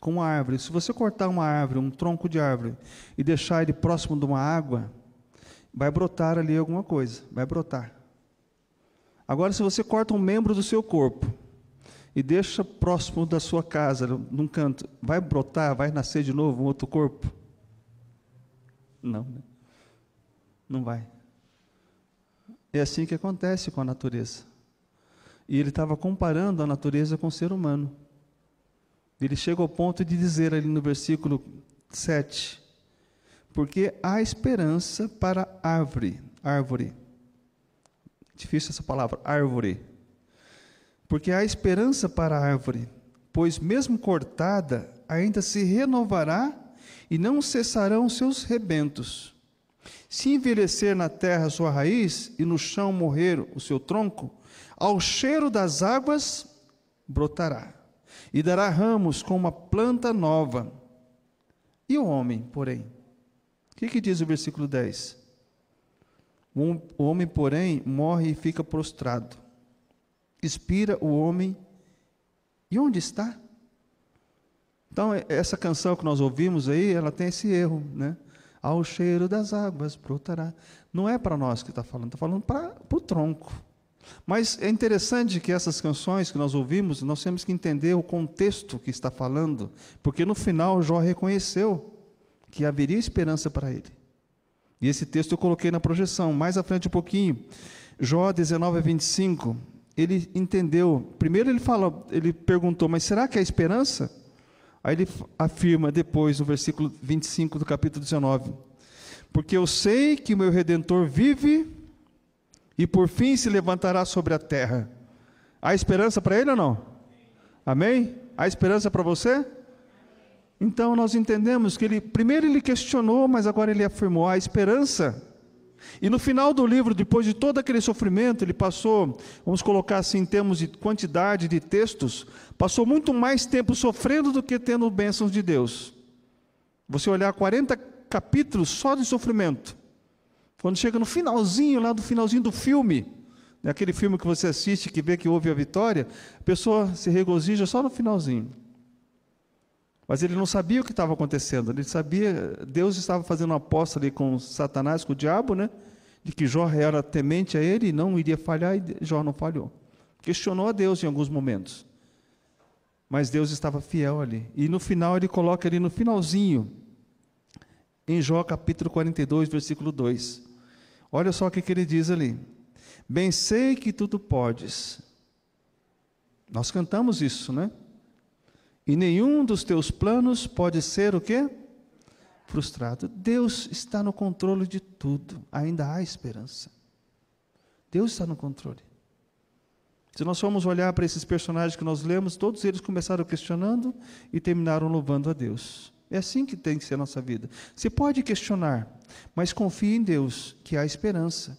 com uma árvore, se você cortar uma árvore, um tronco de árvore, e deixar ele próximo de uma água, vai brotar ali alguma coisa, vai brotar. Agora, se você corta um membro do seu corpo, e deixa próximo da sua casa, num canto, vai brotar, vai nascer de novo um outro corpo? Não, né? Não vai. É assim que acontece com a natureza. E ele estava comparando a natureza com o ser humano. Ele chega ao ponto de dizer ali no versículo 7, porque há esperança para árvore. Difícil essa palavra, árvore. Porque há esperança para a árvore, pois mesmo cortada, ainda se renovará e não cessarão seus rebentos. Se envelhecer na terra a sua raiz e no chão morrer o seu tronco, ao cheiro das águas brotará e dará ramos como uma planta nova. E o homem, porém? O que diz o versículo 10? O homem, porém, morre e fica prostrado. Expira o homem. E onde está? Então, essa canção que nós ouvimos aí, ela tem esse erro, né? Ao cheiro das águas brotará. Não é para nós que está falando para o tronco. Mas é interessante que essas canções que nós ouvimos, nós temos que entender o contexto que está falando, porque no final Jó reconheceu que haveria esperança para ele. E esse texto eu coloquei na projeção, mais à frente um pouquinho. Jó 19:25, ele entendeu. Primeiro ele perguntou, mas será que há esperança? Aí ele afirma depois, no versículo 25 do capítulo 19, porque eu sei que o meu Redentor vive e por fim se levantará sobre a terra. Há esperança para ele ou não? Amém? Há esperança para você? Então nós entendemos que primeiro ele questionou, mas agora ele afirmou a esperança. E no final do livro, depois de todo aquele sofrimento, ele passou, vamos colocar assim em termos de quantidade de textos, passou muito mais tempo sofrendo do que tendo bênçãos de Deus. Você olhar 40 capítulos só de sofrimento. Quando chega no finalzinho, lá do finalzinho do filme, aquele filme que você assiste, que vê que houve a vitória, a pessoa se regozija só no finalzinho. Mas ele não sabia o que estava acontecendo. Ele sabia, Deus estava fazendo uma aposta ali com Satanás, com o diabo, né? De que Jó era temente a ele e não iria falhar, e Jó não falhou. Questionou a Deus em alguns momentos. Mas Deus estava fiel ali. E no final ele coloca ali no finalzinho, em Jó capítulo 42, versículo 2. Olha só o que ele diz ali. Bem sei que tudo podes. Nós cantamos isso, né? E nenhum dos teus planos pode ser o quê? Frustrado. Deus está no controle de tudo. Ainda há esperança. Deus está no controle. Se nós formos olhar para esses personagens que nós lemos, todos eles começaram questionando e terminaram louvando a Deus. É assim que tem que ser a nossa vida. Você pode questionar, mas confie em Deus, que há esperança.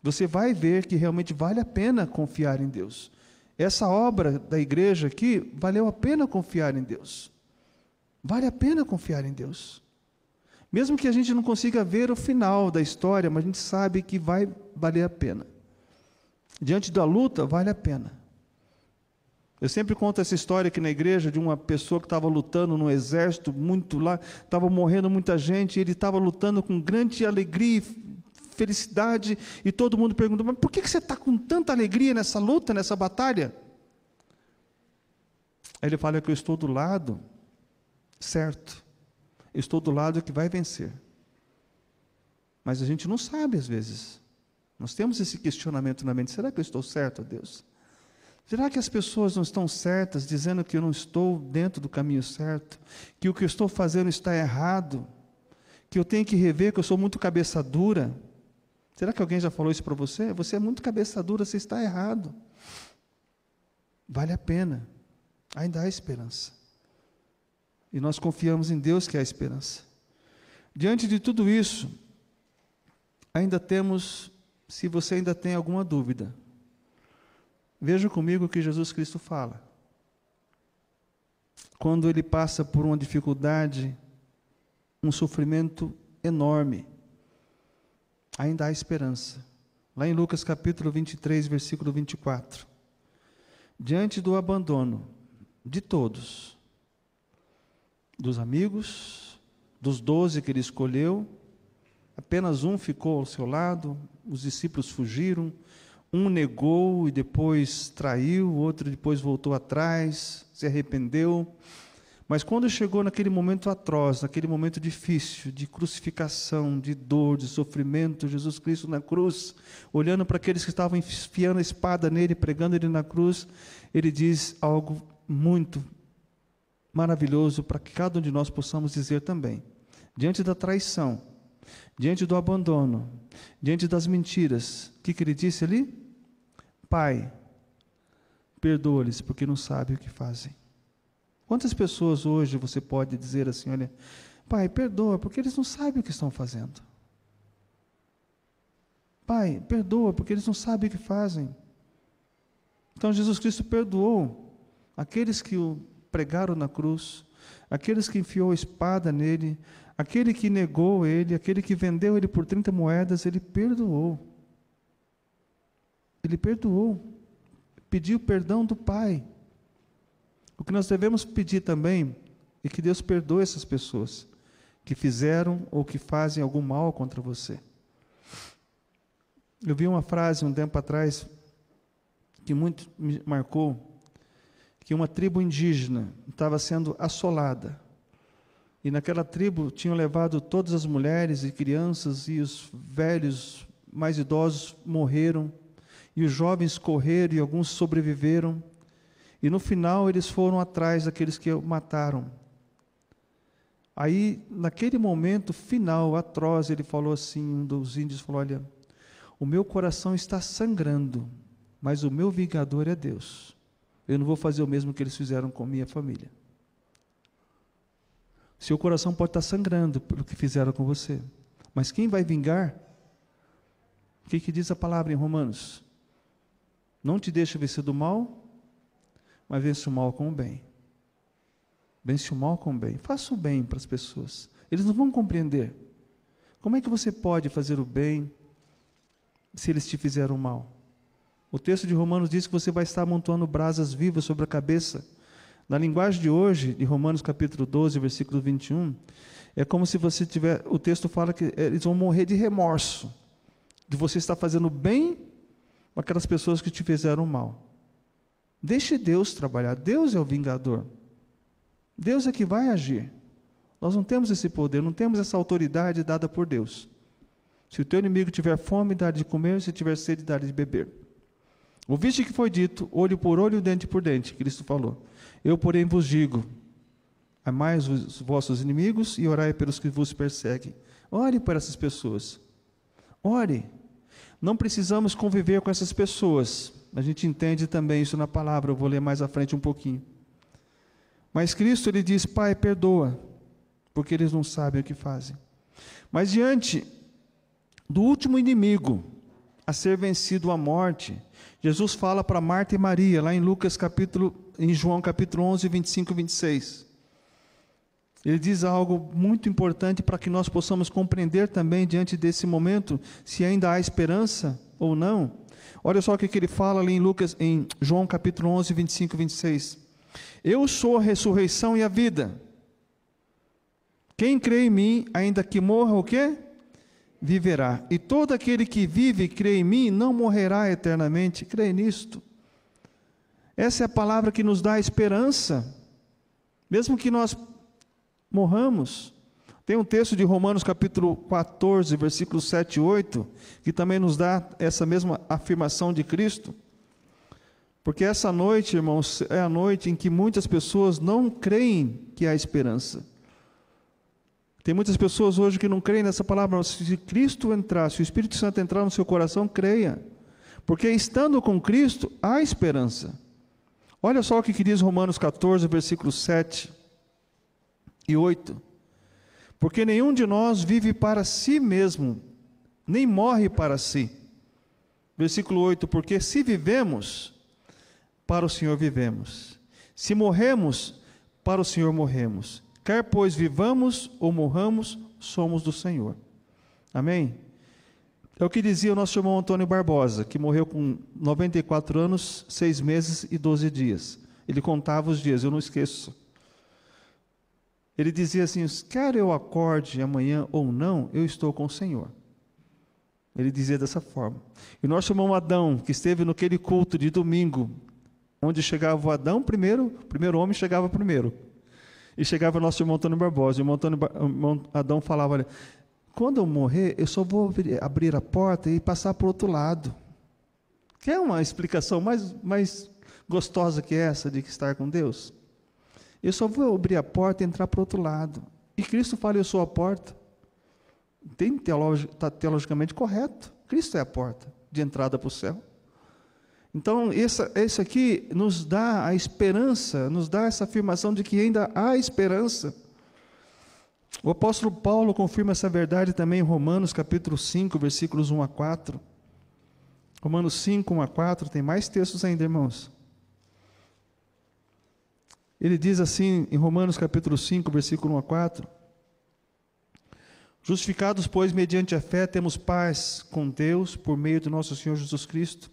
Você vai ver que realmente vale a pena confiar em Deus. Essa obra da igreja aqui, valeu a pena confiar em Deus. Vale a pena confiar em Deus. Mesmo que a gente não consiga ver o final da história, mas a gente sabe que vai valer a pena. Diante da luta, vale a pena. Eu sempre conto essa história aqui na igreja de uma pessoa que estava lutando no exército, muito lá, estava morrendo muita gente, e ele estava lutando com grande alegria e felicidade, e todo mundo perguntou, mas por que você está com tanta alegria nessa luta, nessa batalha? Aí ele fala que eu estou do lado certo, eu estou do lado que vai vencer. Mas a gente não sabe às vezes, nós temos esse questionamento na mente, será que eu estou certo, Deus? Será que as pessoas não estão certas, dizendo que eu não estou dentro do caminho certo, que o que eu estou fazendo está errado, que eu tenho que rever, que eu sou muito cabeça dura? Será que alguém já falou isso para você? Você é muito cabeça dura, você está errado. Vale a pena, ainda há esperança. E nós confiamos em Deus que há esperança. Diante de tudo isso, ainda temos, se você ainda tem alguma dúvida, veja comigo o que Jesus Cristo fala. Quando ele passa por uma dificuldade, um sofrimento enorme, ainda há esperança. Lá em Lucas capítulo 23, versículo 24. Diante do abandono de todos, dos amigos, dos 12 que ele escolheu, apenas um ficou ao seu lado, os discípulos fugiram, um negou e depois traiu, o outro depois voltou atrás, se arrependeu. Mas quando chegou naquele momento atroz, naquele momento difícil, de crucificação, de dor, de sofrimento, Jesus Cristo na cruz, olhando para aqueles que estavam enfiando a espada nele, pregando ele na cruz, ele diz algo muito maravilhoso para que cada um de nós possamos dizer também. Diante da traição, diante do abandono, diante das mentiras, o que ele disse ali? Pai, perdoa-lhes, porque não sabem o que fazem. Quantas pessoas hoje você pode dizer assim, olha, Pai, perdoa, porque eles não sabem o que estão fazendo. Pai, perdoa, porque eles não sabem o que fazem. Então Jesus Cristo perdoou aqueles que o pregaram na cruz, aqueles que enfiou a espada nele, aquele que negou ele, aquele que vendeu ele por 30 moedas, ele perdoou. Ele perdoou. Pediu perdão do Pai. O que nós devemos pedir também é que Deus perdoe essas pessoas que fizeram ou que fazem algum mal contra você. Eu vi uma frase um tempo atrás que muito me marcou, que uma tribo indígena estava sendo assolada. E naquela tribo tinham levado todas as mulheres e crianças, e os velhos, mais idosos, morreram, e os jovens correram, e alguns sobreviveram. E no final eles foram atrás daqueles que o mataram. Aí, naquele momento final, atroz, ele falou assim, um dos índios falou, olha, o meu coração está sangrando, mas o meu vingador é Deus. Eu não vou fazer o mesmo que eles fizeram com minha família. Seu coração pode estar sangrando pelo que fizeram com você, mas quem vai vingar? O que diz a palavra em Romanos? Não te deixa vencer do mal, mas vence o mal com o bem. Vence o mal com o bem. Faça o bem para as pessoas. Eles não vão compreender. Como é que você pode fazer o bem se eles te fizeram mal? O texto de Romanos diz que você vai estar amontoando brasas vivas sobre a cabeça. Na linguagem de hoje, de Romanos capítulo 12, versículo 21, é como se você tiver... O texto fala que eles vão morrer de remorso, de você estar fazendo bem com aquelas pessoas que te fizeram mal. Deixe Deus trabalhar. Deus é o vingador. Deus é que vai agir. Nós não temos esse poder, não temos essa autoridade dada por Deus. Se o teu inimigo tiver fome, dá de comer, se tiver sede, dá de beber. Ouviste que foi dito, olho por olho, dente por dente, Cristo falou. Eu, porém, vos digo, amai os vossos inimigos e orai pelos que vos perseguem. Ore por essas pessoas. Ore. Não precisamos conviver com essas pessoas. A gente entende também isso na palavra, eu vou ler mais à frente um pouquinho. Mas Cristo, ele diz, Pai, perdoa, porque eles não sabem o que fazem. Mas diante do último inimigo a ser vencido, a morte, Jesus fala para Marta e Maria, lá em João capítulo 11, 25 e 26. Ele diz algo muito importante para que nós possamos compreender também, diante desse momento, se ainda há esperança ou não. Olha só o que ele fala ali em João capítulo 11, 25 e 26. Eu sou a ressurreição e a vida. Quem crê em mim, ainda que morra, o quê? Viverá. E todo aquele que vive e crê em mim, não morrerá eternamente. Crê nisto. Essa é a palavra que nos dá esperança. Mesmo que nós morramos. Tem um texto de Romanos capítulo 14, versículos 7 e 8, que também nos dá essa mesma afirmação de Cristo. Porque essa noite, irmãos, é a noite em que muitas pessoas não creem que há esperança. Tem muitas pessoas hoje que não creem nessa palavra. Se Cristo entrar, se o Espírito Santo entrar no seu coração, creia. Porque estando com Cristo, há esperança. Olha só o que diz Romanos 14, versículos 7 e 8. Porque nenhum de nós vive para si mesmo, nem morre para si. Versículo 8, porque se vivemos, para o Senhor vivemos. Se morremos, para o Senhor morremos. Quer pois vivamos ou morramos, somos do Senhor. Amém? É o que dizia o nosso irmão Antônio Barbosa, que morreu com 94 anos, 6 meses e 12 dias. Ele contava os dias, eu não esqueço. Ele dizia assim, quer eu acorde amanhã ou não, eu estou com o Senhor. Ele dizia dessa forma. E o nosso irmão Adão, que esteve naquele culto de domingo, onde chegava o Adão primeiro, o primeiro homem chegava primeiro. E chegava o nosso irmão Antônio Barbosa. O irmão Adão falava, olha, quando eu morrer, eu só vou abrir a porta e passar para o outro lado. Quer uma explicação mais gostosa que essa de estar com Deus? Eu só vou abrir a porta e entrar para o outro lado. E Cristo fala, eu sou a porta. Está teologicamente correto. Cristo é a porta de entrada para o céu. Então, isso aqui nos dá a esperança, nos dá essa afirmação de que ainda há esperança. O apóstolo Paulo confirma essa verdade também em Romanos capítulo 5, versículos 1 a 4. Romanos 5, 1 a 4, tem mais textos ainda, irmãos. Ele diz assim, em Romanos capítulo 5, versículo 1 a 4, justificados, pois, mediante a fé, temos paz com Deus, por meio do nosso Senhor Jesus Cristo,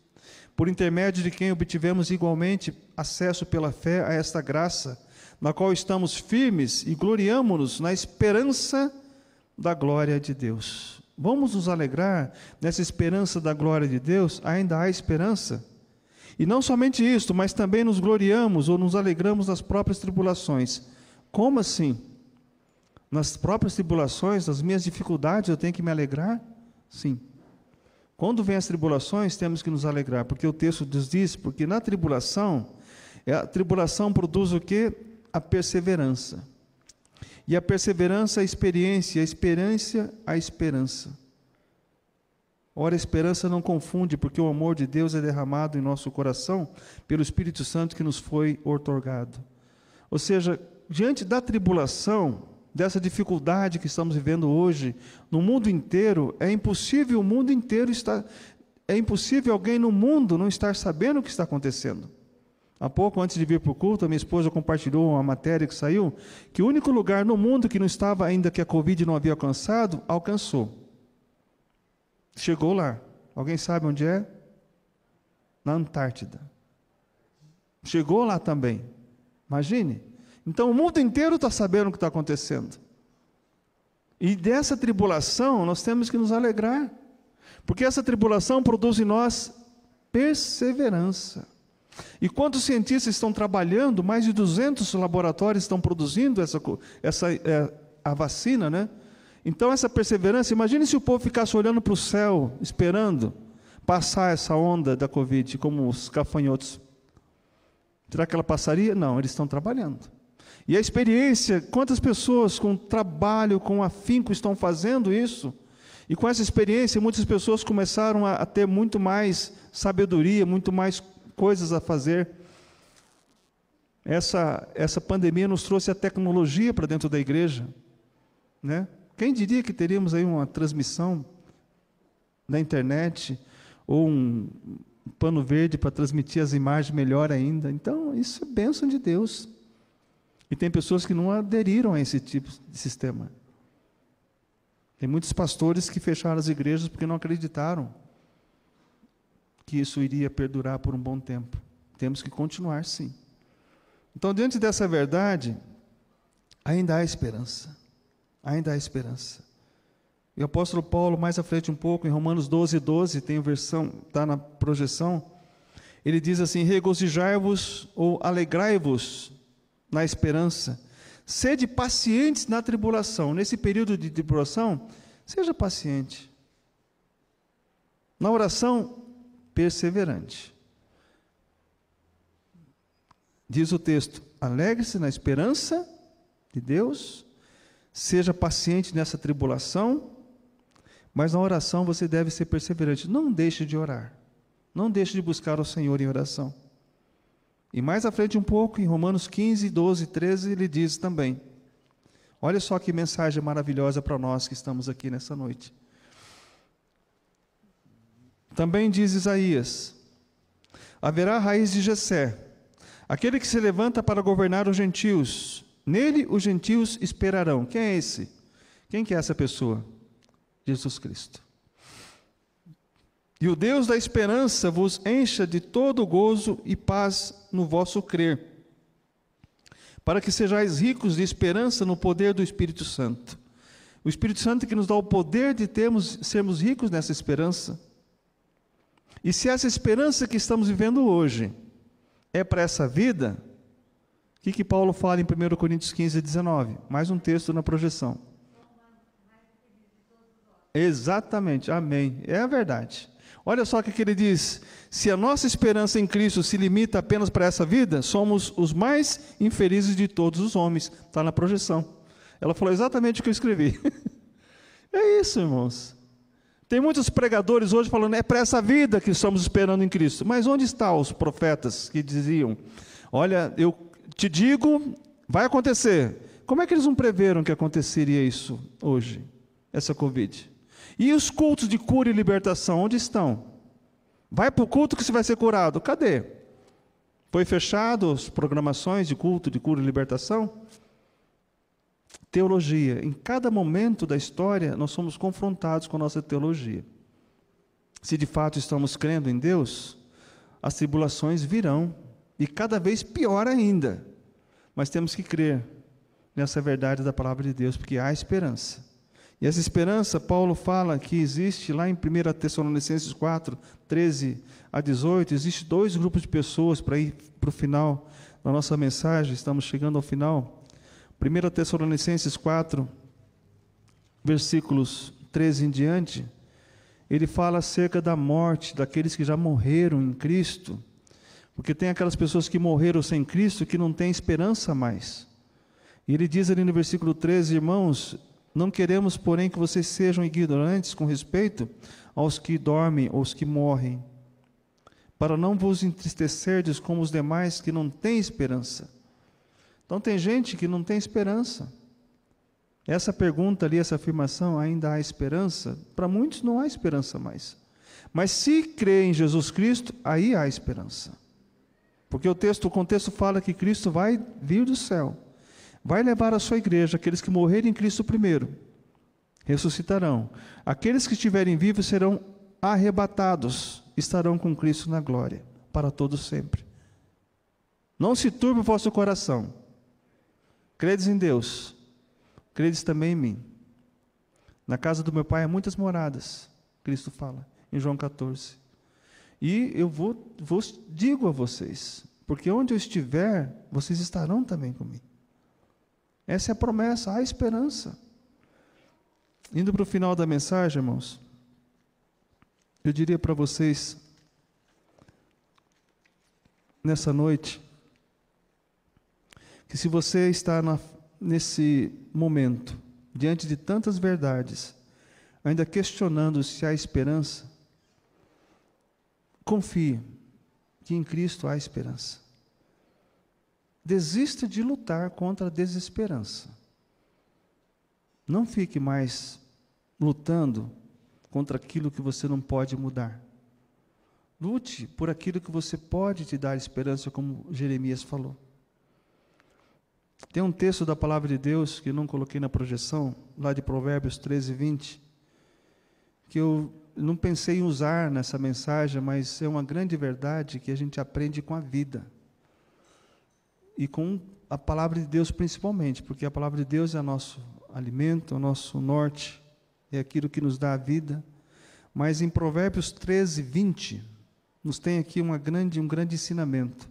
por intermédio de quem obtivemos igualmente acesso pela fé a esta graça, na qual estamos firmes e gloriamo-nos na esperança da glória de Deus. Vamos nos alegrar nessa esperança da glória de Deus? Ainda há esperança? E não somente isso, mas também nos gloriamos ou nos alegramos nas próprias tribulações. Como assim? Nas próprias tribulações, nas minhas dificuldades, eu tenho que me alegrar? Sim. Quando vem as tribulações, temos que nos alegrar, porque o texto nos diz, porque na tribulação, a tribulação produz o quê? A perseverança. E a perseverança, a experiência, a experiência, a esperança. Ora, a esperança não confunde, porque o amor de Deus é derramado em nosso coração pelo Espírito Santo que nos foi outorgado. Ou seja, diante da tribulação, dessa dificuldade que estamos vivendo hoje, no mundo inteiro, é impossível alguém no mundo não estar sabendo o que está acontecendo. Há pouco, antes de vir para o culto, a minha esposa compartilhou uma matéria que saiu, que o único lugar no mundo que não estava ainda, que a Covid não havia alcançado, alcançou. Chegou lá. Alguém sabe onde é? Na Antártida. Chegou lá também. Imagine. Então, o mundo inteiro está sabendo o que está acontecendo. E dessa tribulação, nós temos que nos alegrar. Porque essa tribulação produz em nós perseverança. E quantos cientistas estão trabalhando, mais de 200 laboratórios estão produzindo a vacina, né? Então, essa perseverança, imagine se o povo ficasse olhando para o céu, esperando passar essa onda da Covid, como os gafanhotos. Será que ela passaria? Não, eles estão trabalhando. E a experiência, quantas pessoas com trabalho, com afinco estão fazendo isso? E com essa experiência, muitas pessoas começaram a ter muito mais sabedoria, muito mais coisas a fazer. Essa pandemia nos trouxe a tecnologia para dentro da igreja, né? Quem diria que teríamos aí uma transmissão na internet, ou um pano verde para transmitir as imagens melhor ainda? Então, isso é bênção de Deus. E tem pessoas que não aderiram a esse tipo de sistema. Tem muitos pastores que fecharam as igrejas porque não acreditaram que isso iria perdurar por um bom tempo. Temos que continuar, sim. Então, diante dessa verdade, ainda há esperança. Ainda há esperança. E o apóstolo Paulo, mais à frente um pouco, em Romanos 12, 12, tem a versão, está na projeção, ele diz assim: regozijai-vos ou alegrai-vos na esperança, sede pacientes na tribulação. Nesse período de tribulação, seja paciente. Na oração, perseverante. Diz o texto: alegre-se na esperança de Deus, seja paciente nessa tribulação, mas na oração você deve ser perseverante. Não deixe de orar. Não deixe de buscar o Senhor em oração. E mais à frente um pouco, em Romanos 15, 12, 13, ele diz também. Olha só que mensagem maravilhosa para nós que estamos aqui nessa noite. Também diz Isaías: haverá raiz de Jessé, aquele que se levanta para governar os gentios. Nele os gentios esperarão. Quem é esse? Quem que é essa pessoa? Jesus Cristo. E o Deus da esperança vos encha de todo gozo e paz no vosso crer, para que sejais ricos de esperança no poder do Espírito Santo. O Espírito Santo que nos dá o poder de sermos ricos nessa esperança. E se essa esperança que estamos vivendo hoje é para essa vida, o que Paulo fala em 1 Coríntios 15, 19? Mais um texto na projeção. Exatamente, amém. É a verdade. Olha só o que ele diz: se a nossa esperança em Cristo se limita apenas para essa vida, somos os mais infelizes de todos os homens. Está na projeção. Ela falou exatamente o que eu escrevi. É isso, irmãos. Tem muitos pregadores hoje falando, é para essa vida que estamos esperando em Cristo. Mas onde estão os profetas que diziam, olha, eu te digo, vai acontecer. Como é que eles não preveram que aconteceria isso hoje, essa Covid? E os cultos de cura e libertação, onde estão? Vai para o culto que você vai ser curado. Cadê? Foi fechado as programações de culto de cura e libertação? Teologia. Em cada momento da história, nós somos confrontados com a nossa teologia. Se de fato estamos crendo em Deus, as tribulações virão, e cada vez pior ainda. Mas temos que crer nessa verdade da palavra de Deus, porque há esperança. E essa esperança, Paulo fala que existe lá em 1 Tessalonicenses 4, 13 a 18, existe 2 grupos de pessoas para ir para o final da nossa mensagem, estamos chegando ao final. 1 Tessalonicenses 4, versículos 13 em diante, ele fala acerca da morte daqueles que já morreram em Cristo, porque tem aquelas pessoas que morreram sem Cristo que não têm esperança mais. E ele diz ali no versículo 13, irmãos, não queremos, porém, que vocês sejam ignorantes com respeito aos que dormem ou aos que morrem, para não vos entristecerdes como os demais que não têm esperança. Então tem gente que não tem esperança. Essa pergunta ali, essa afirmação, ainda há esperança? Para muitos não há esperança mais. Mas se crê em Jesus Cristo, aí há esperança. Porque o contexto fala que Cristo vai vir do céu, vai levar a sua igreja, aqueles que morrerem em Cristo primeiro, ressuscitarão. Aqueles que estiverem vivos serão arrebatados, estarão com Cristo na glória, para todos sempre. Não se turbe o vosso coração. Credes em Deus, credes também em mim. Na casa do meu Pai há muitas moradas, Cristo fala, em João 14. E eu vos digo a vocês, porque onde eu estiver, vocês estarão também comigo. Essa é a promessa, há esperança. Indo para o final da mensagem, irmãos, eu diria para vocês, nessa noite, que se você está nesse momento, diante de tantas verdades, ainda questionando se há esperança, confie que em Cristo há esperança. Desista de lutar contra a desesperança. Não fique mais lutando contra aquilo que você não pode mudar. Lute por aquilo que você pode te dar esperança, como Jeremias falou. Tem um texto da palavra de Deus, que eu não coloquei na projeção, lá de Provérbios 13, 20, que eu não pensei em usar nessa mensagem, mas é uma grande verdade que a gente aprende com a vida. E com a palavra de Deus principalmente, porque a palavra de Deus é nosso alimento, é o nosso norte, é aquilo que nos dá a vida. Mas em Provérbios 13, 20, nos tem aqui um grande ensinamento.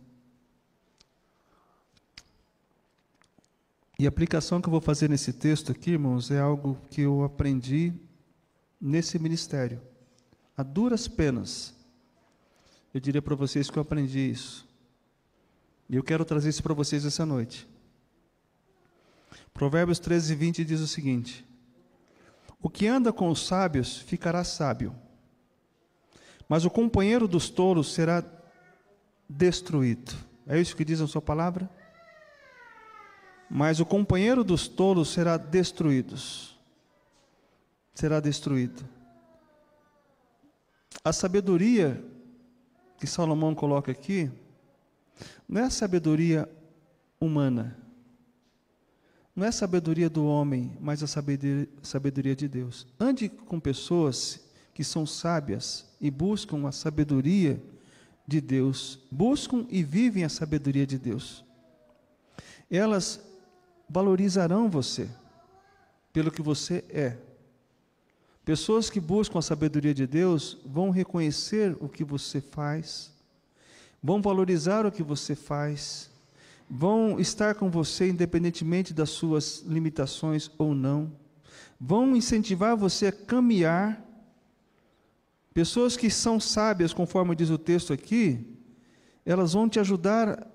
E a aplicação que eu vou fazer nesse texto aqui, irmãos, é algo que eu aprendi nesse ministério. A duras penas, eu diria para vocês que eu aprendi isso. E eu quero trazer isso para vocês essa noite. Provérbios 13, 20 diz o seguinte: o que anda com os sábios ficará sábio, mas o companheiro dos tolos será destruído. É isso que diz a sua palavra? Mas o companheiro dos tolos será destruído. Será destruído. A sabedoria que Salomão coloca aqui não é a sabedoria humana, não é a sabedoria do homem, mas a sabedoria de Deus. Ande com pessoas que são sábias e buscam a sabedoria de Deus, buscam e vivem a sabedoria de Deus. Elas valorizarão você pelo que você é. Pessoas que buscam a sabedoria de Deus vão reconhecer o que você faz, vão valorizar o que você faz, vão estar com você independentemente das suas limitações ou não, vão incentivar você a caminhar. Pessoas que são sábias, conforme diz o texto aqui, elas vão te ajudar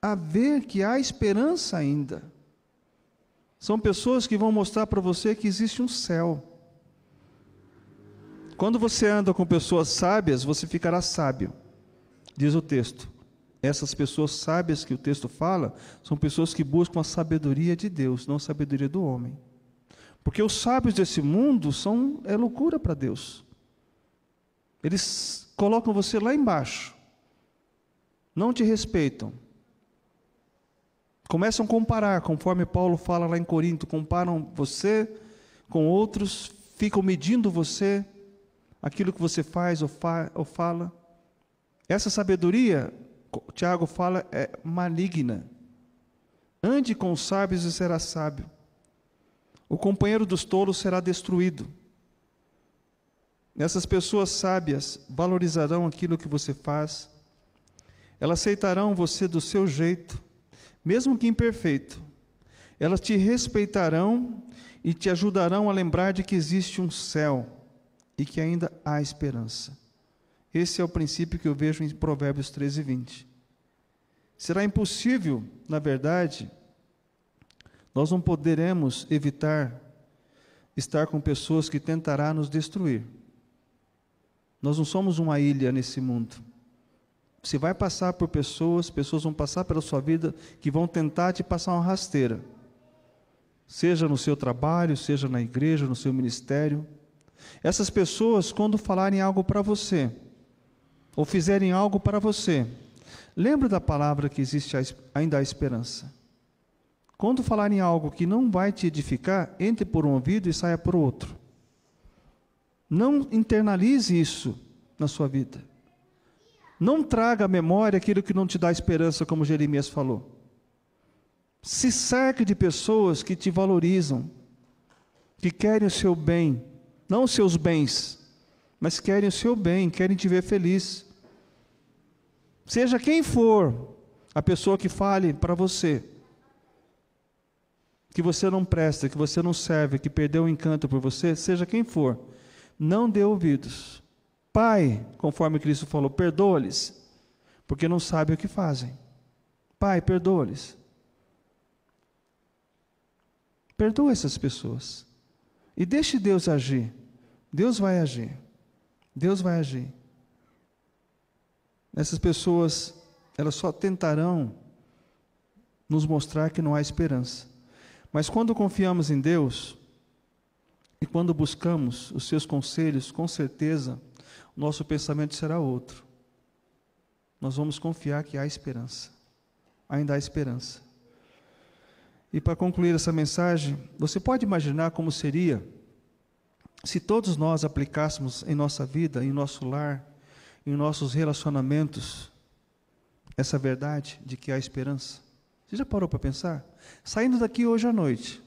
a ver que há esperança ainda. São pessoas que vão mostrar para você que existe um céu, Quando você anda com pessoas sábias, você ficará sábio, diz o texto. Essas pessoas sábias que o texto fala, são pessoas que buscam a sabedoria de Deus, não a sabedoria do homem. Porque os sábios desse mundo é loucura para Deus. Eles colocam você lá embaixo, não te respeitam. Começam a comparar, conforme Paulo fala lá em Corinto, comparam você com outros, ficam medindo você, aquilo que você faz ou fala. Essa sabedoria, Tiago fala, é maligna. Ande com os sábios e será sábio. O companheiro dos tolos será destruído. Essas pessoas sábias valorizarão aquilo que você faz. Elas aceitarão você do seu jeito, mesmo que imperfeito. Elas te respeitarão e te ajudarão a lembrar de que existe um céu e que ainda há esperança. Esse é o princípio que eu vejo em Provérbios 13, 20. Será impossível, na verdade, nós não poderemos evitar estar com pessoas que tentarão nos destruir. Nós não somos uma ilha nesse mundo. Você vai passar por pessoas vão passar pela sua vida que vão tentar te passar uma rasteira. Seja no seu trabalho, seja na igreja, no seu ministério. Essas pessoas, quando falarem algo para você, ou fizerem algo para você, lembre da palavra que existe ainda há esperança. Quando falarem algo que não vai te edificar, entre por um ouvido e saia por outro. Não internalize isso na sua vida. Não traga à memória aquilo que não te dá esperança, como Jeremias falou. Se cerque de pessoas que te valorizam, que querem o seu bem, não os seus bens, mas querem o seu bem, querem te ver feliz. Seja quem for a pessoa que fale para você, que você não presta, que você não serve, que perdeu o encanto por você, seja quem for, não dê ouvidos. Pai, conforme Cristo falou, perdoa-lhes, porque não sabem o que fazem. Pai, perdoa-lhes. Perdoa essas pessoas. E deixe Deus agir. Deus vai agir. Deus vai agir. Essas pessoas, elas só tentarão nos mostrar que não há esperança. Mas quando confiamos em Deus, e quando buscamos os seus conselhos, com certeza, o nosso pensamento será outro. Nós vamos confiar que há esperança. Ainda há esperança. E para concluir essa mensagem, você pode imaginar como seria se todos nós aplicássemos em nossa vida, em nosso lar, em nossos relacionamentos, essa verdade de que há esperança? Você já parou para pensar? Saindo daqui hoje à noite,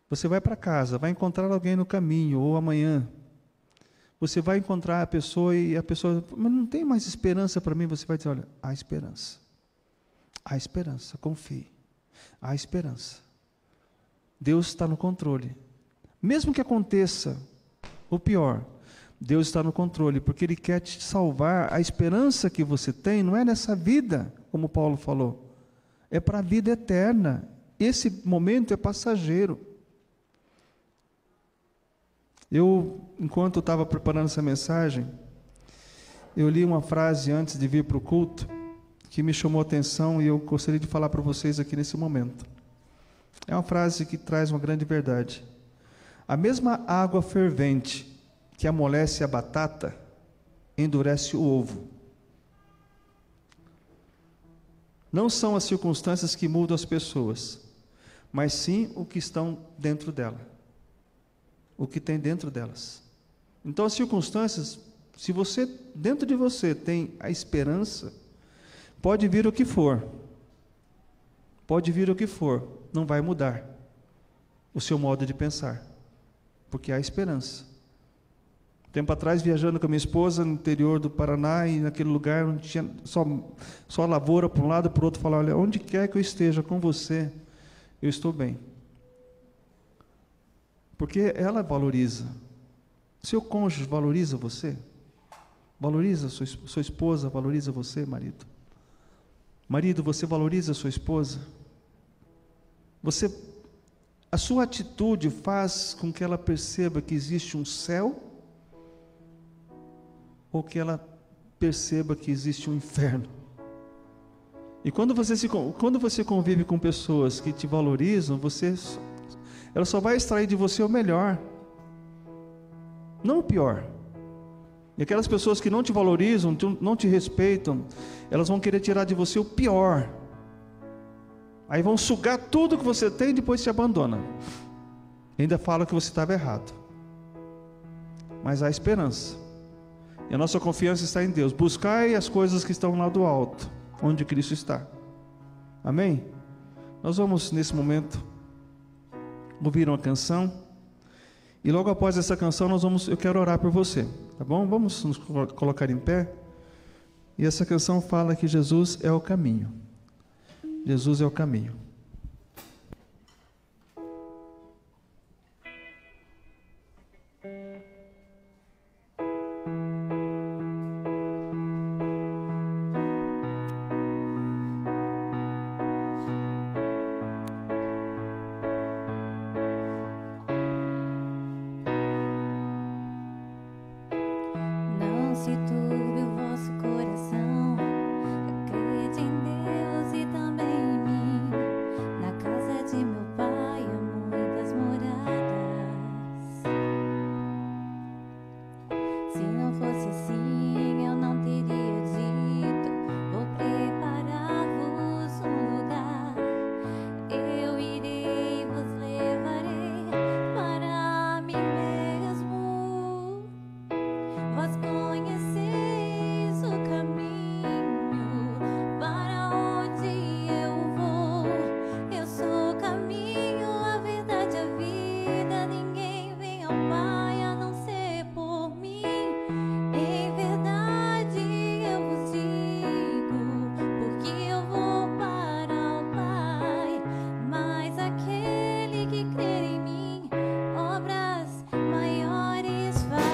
você vai para casa, vai encontrar alguém no caminho, ou amanhã, você vai encontrar a pessoa e a pessoa, mas não tem mais esperança para mim, você vai dizer, olha, há esperança, confie, há esperança. Deus está no controle. Mesmo que aconteça o pior, Deus está no controle, porque Ele quer te salvar. A esperança que você tem não é nessa vida, como Paulo falou, é para a vida eterna. Esse momento é passageiro. Enquanto eu estava preparando essa mensagem, eu li uma frase antes de vir para o culto, que me chamou a atenção e eu gostaria de falar para vocês aqui nesse momento. É uma frase que traz uma grande verdade. A mesma água fervente que amolece a batata, endurece o ovo. Não são as circunstâncias que mudam as pessoas, mas sim o que estão dentro dela. O que tem dentro delas. Então as circunstâncias, se você, dentro de você, tem a esperança, pode vir o que for, não vai mudar o seu modo de pensar, porque há esperança. Tempo atrás, viajando com a minha esposa no interior do Paraná, e naquele lugar onde tinha só lavoura para um lado e para o outro, falar, olha, onde quer que eu esteja com você, eu estou bem. Porque ela valoriza. Seu cônjuge valoriza você? Valoriza sua esposa, valoriza você, marido? Marido, você valoriza a sua esposa? A sua atitude faz com que ela perceba que existe um céu ou que ela perceba que existe um inferno. E quando você convive com pessoas que te valorizam, ela só vai extrair de você o melhor, não o pior. E aquelas pessoas que não te valorizam, não te respeitam, elas vão querer tirar de você o pior. Aí vão sugar tudo que você tem e depois te abandonam. Ainda falam que você estava errado. Mas há esperança. E a nossa confiança está em Deus. Buscai as coisas que estão lá do alto, onde Cristo está. Amém? Nós vamos nesse momento ouvir uma canção. E logo após essa canção eu quero orar por você. Tá bom? Vamos nos colocar em pé. E essa canção fala que Jesus é o caminho. Jesus é o caminho. Se turbe o vosso coração, acredite em Deus e também em mim. Na casa de meu pai há muitas moradas. Se não fosse assim, eu não teria dito: vou preparar-vos um lugar. Eu irei e vos levarei para mim mesmo. Vós conheceis o caminho para onde eu vou. Eu sou o caminho, a verdade, a vida. Ninguém vem ao Pai a não ser por mim. Em verdade eu vos digo, porque eu vou para o Pai. Mas aquele que crer em mim, obras maiores fará.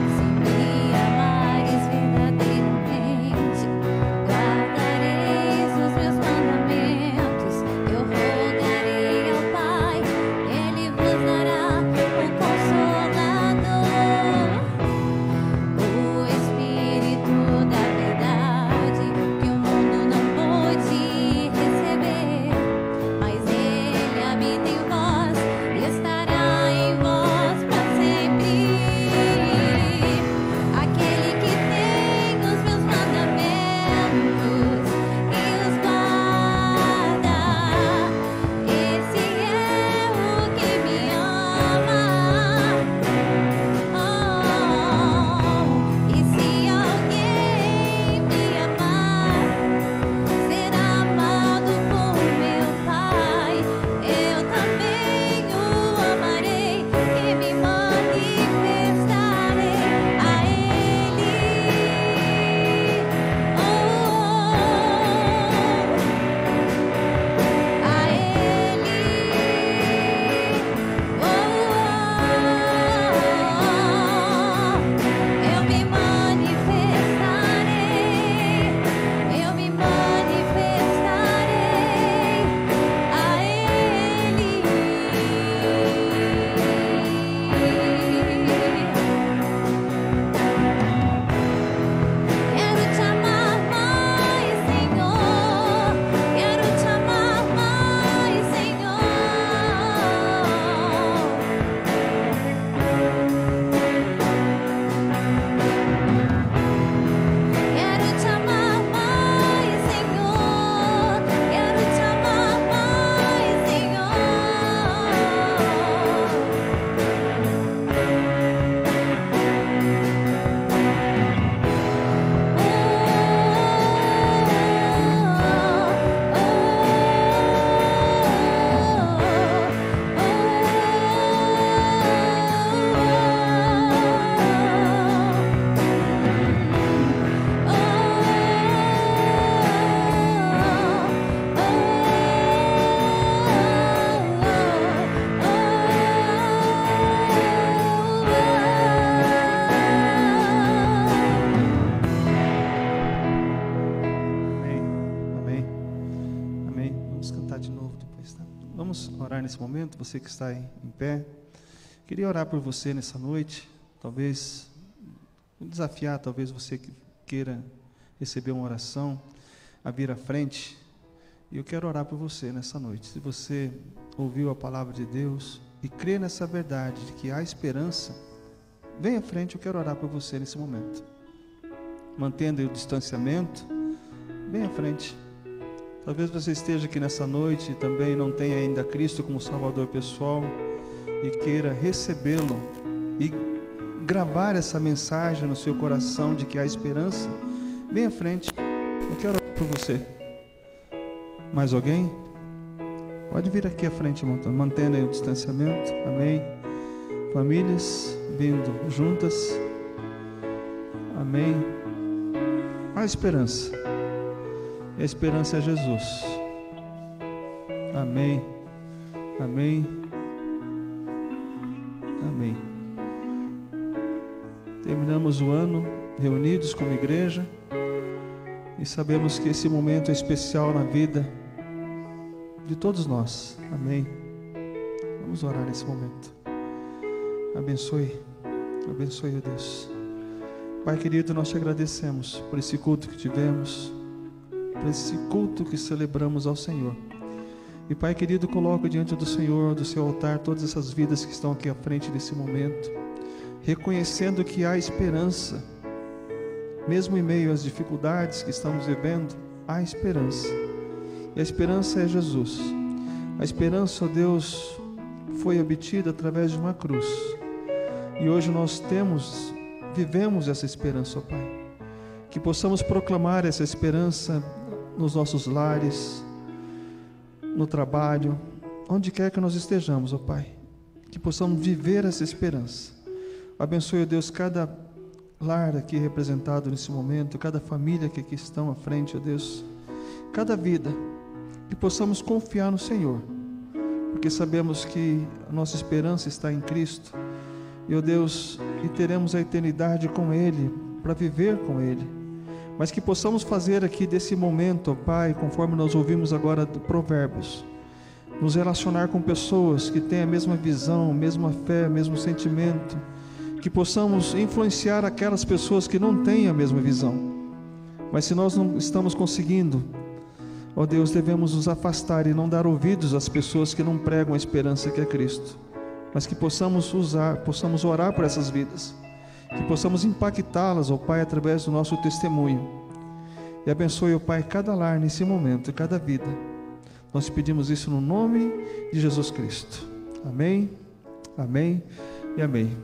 Se me amares verdadeiramente, guardareis os meus mandamentos. Eu rogarei ao Pai, Ele vos dará o Consolador, o Espírito da verdade, que o mundo não pôde receber. Mas Ele habita em vós e estará em vós para sempre. Aquele que tem os meus mandamentos e os guarda, esse é o que me ama. Oh, e se alguém me amar, será amado por meu Pai. Eu também o amarei e me manifestarei a Ele. Oh, Vamos orar nesse momento, você que está aí em pé. Queria orar por você nessa noite, talvez desafiar, talvez você que queira receber uma oração, a vir à frente. E eu quero orar por você nessa noite. Se você ouviu a palavra de Deus e crê nessa verdade de que há esperança, vem à frente, eu quero orar por você nesse momento. Mantendo o distanciamento, vem à frente. Talvez você esteja aqui nessa noite e também não tenha ainda Cristo como Salvador pessoal e queira recebê-lo e gravar essa mensagem no seu coração de que há esperança. Vem à frente, eu quero orar por você. Mais alguém? Pode vir aqui à frente, mantendo aí o distanciamento. Amém. Famílias vindo juntas. Amém. Há esperança. E a esperança é Jesus. Amém. Amém. Amém. Terminamos o ano reunidos como igreja e sabemos que esse momento é especial na vida de todos nós. Amém. Vamos orar nesse momento. Abençoe, ó Deus. Pai querido, nós te agradecemos por esse culto que tivemos, por esse culto que celebramos ao Senhor. E Pai querido, coloco diante do Senhor, do seu altar, todas essas vidas que estão aqui à frente nesse momento, reconhecendo que há esperança, mesmo em meio às dificuldades que estamos vivendo, há esperança. E a esperança é Jesus. A esperança, ó Deus, foi obtida através de uma cruz. E hoje nós vivemos essa esperança, ó Pai. Que possamos proclamar essa esperança nos nossos lares, no trabalho, onde quer que nós estejamos, ó Pai. Que possamos viver essa esperança. Abençoe, ó Deus, cada lar aqui representado nesse momento, cada família que aqui estão à frente, ó Deus, cada vida. Que possamos confiar no Senhor, porque sabemos que a nossa esperança está em Cristo. E, ó Deus, e teremos a eternidade com Ele, para viver com Ele. Mas que possamos fazer aqui desse momento, ó Pai, conforme nós ouvimos agora do Provérbios, nos relacionar com pessoas que têm a mesma visão, a mesma fé, o mesmo sentimento, que possamos influenciar aquelas pessoas que não têm a mesma visão. Mas se nós não estamos conseguindo, ó Deus, devemos nos afastar e não dar ouvidos às pessoas que não pregam a esperança que é Cristo, mas que possamos orar por essas vidas, que possamos impactá-las, ó Pai, através do nosso testemunho. E abençoe, ó Pai, cada lar nesse momento, cada vida. Nós pedimos isso no nome de Jesus Cristo. Amém, amém e amém.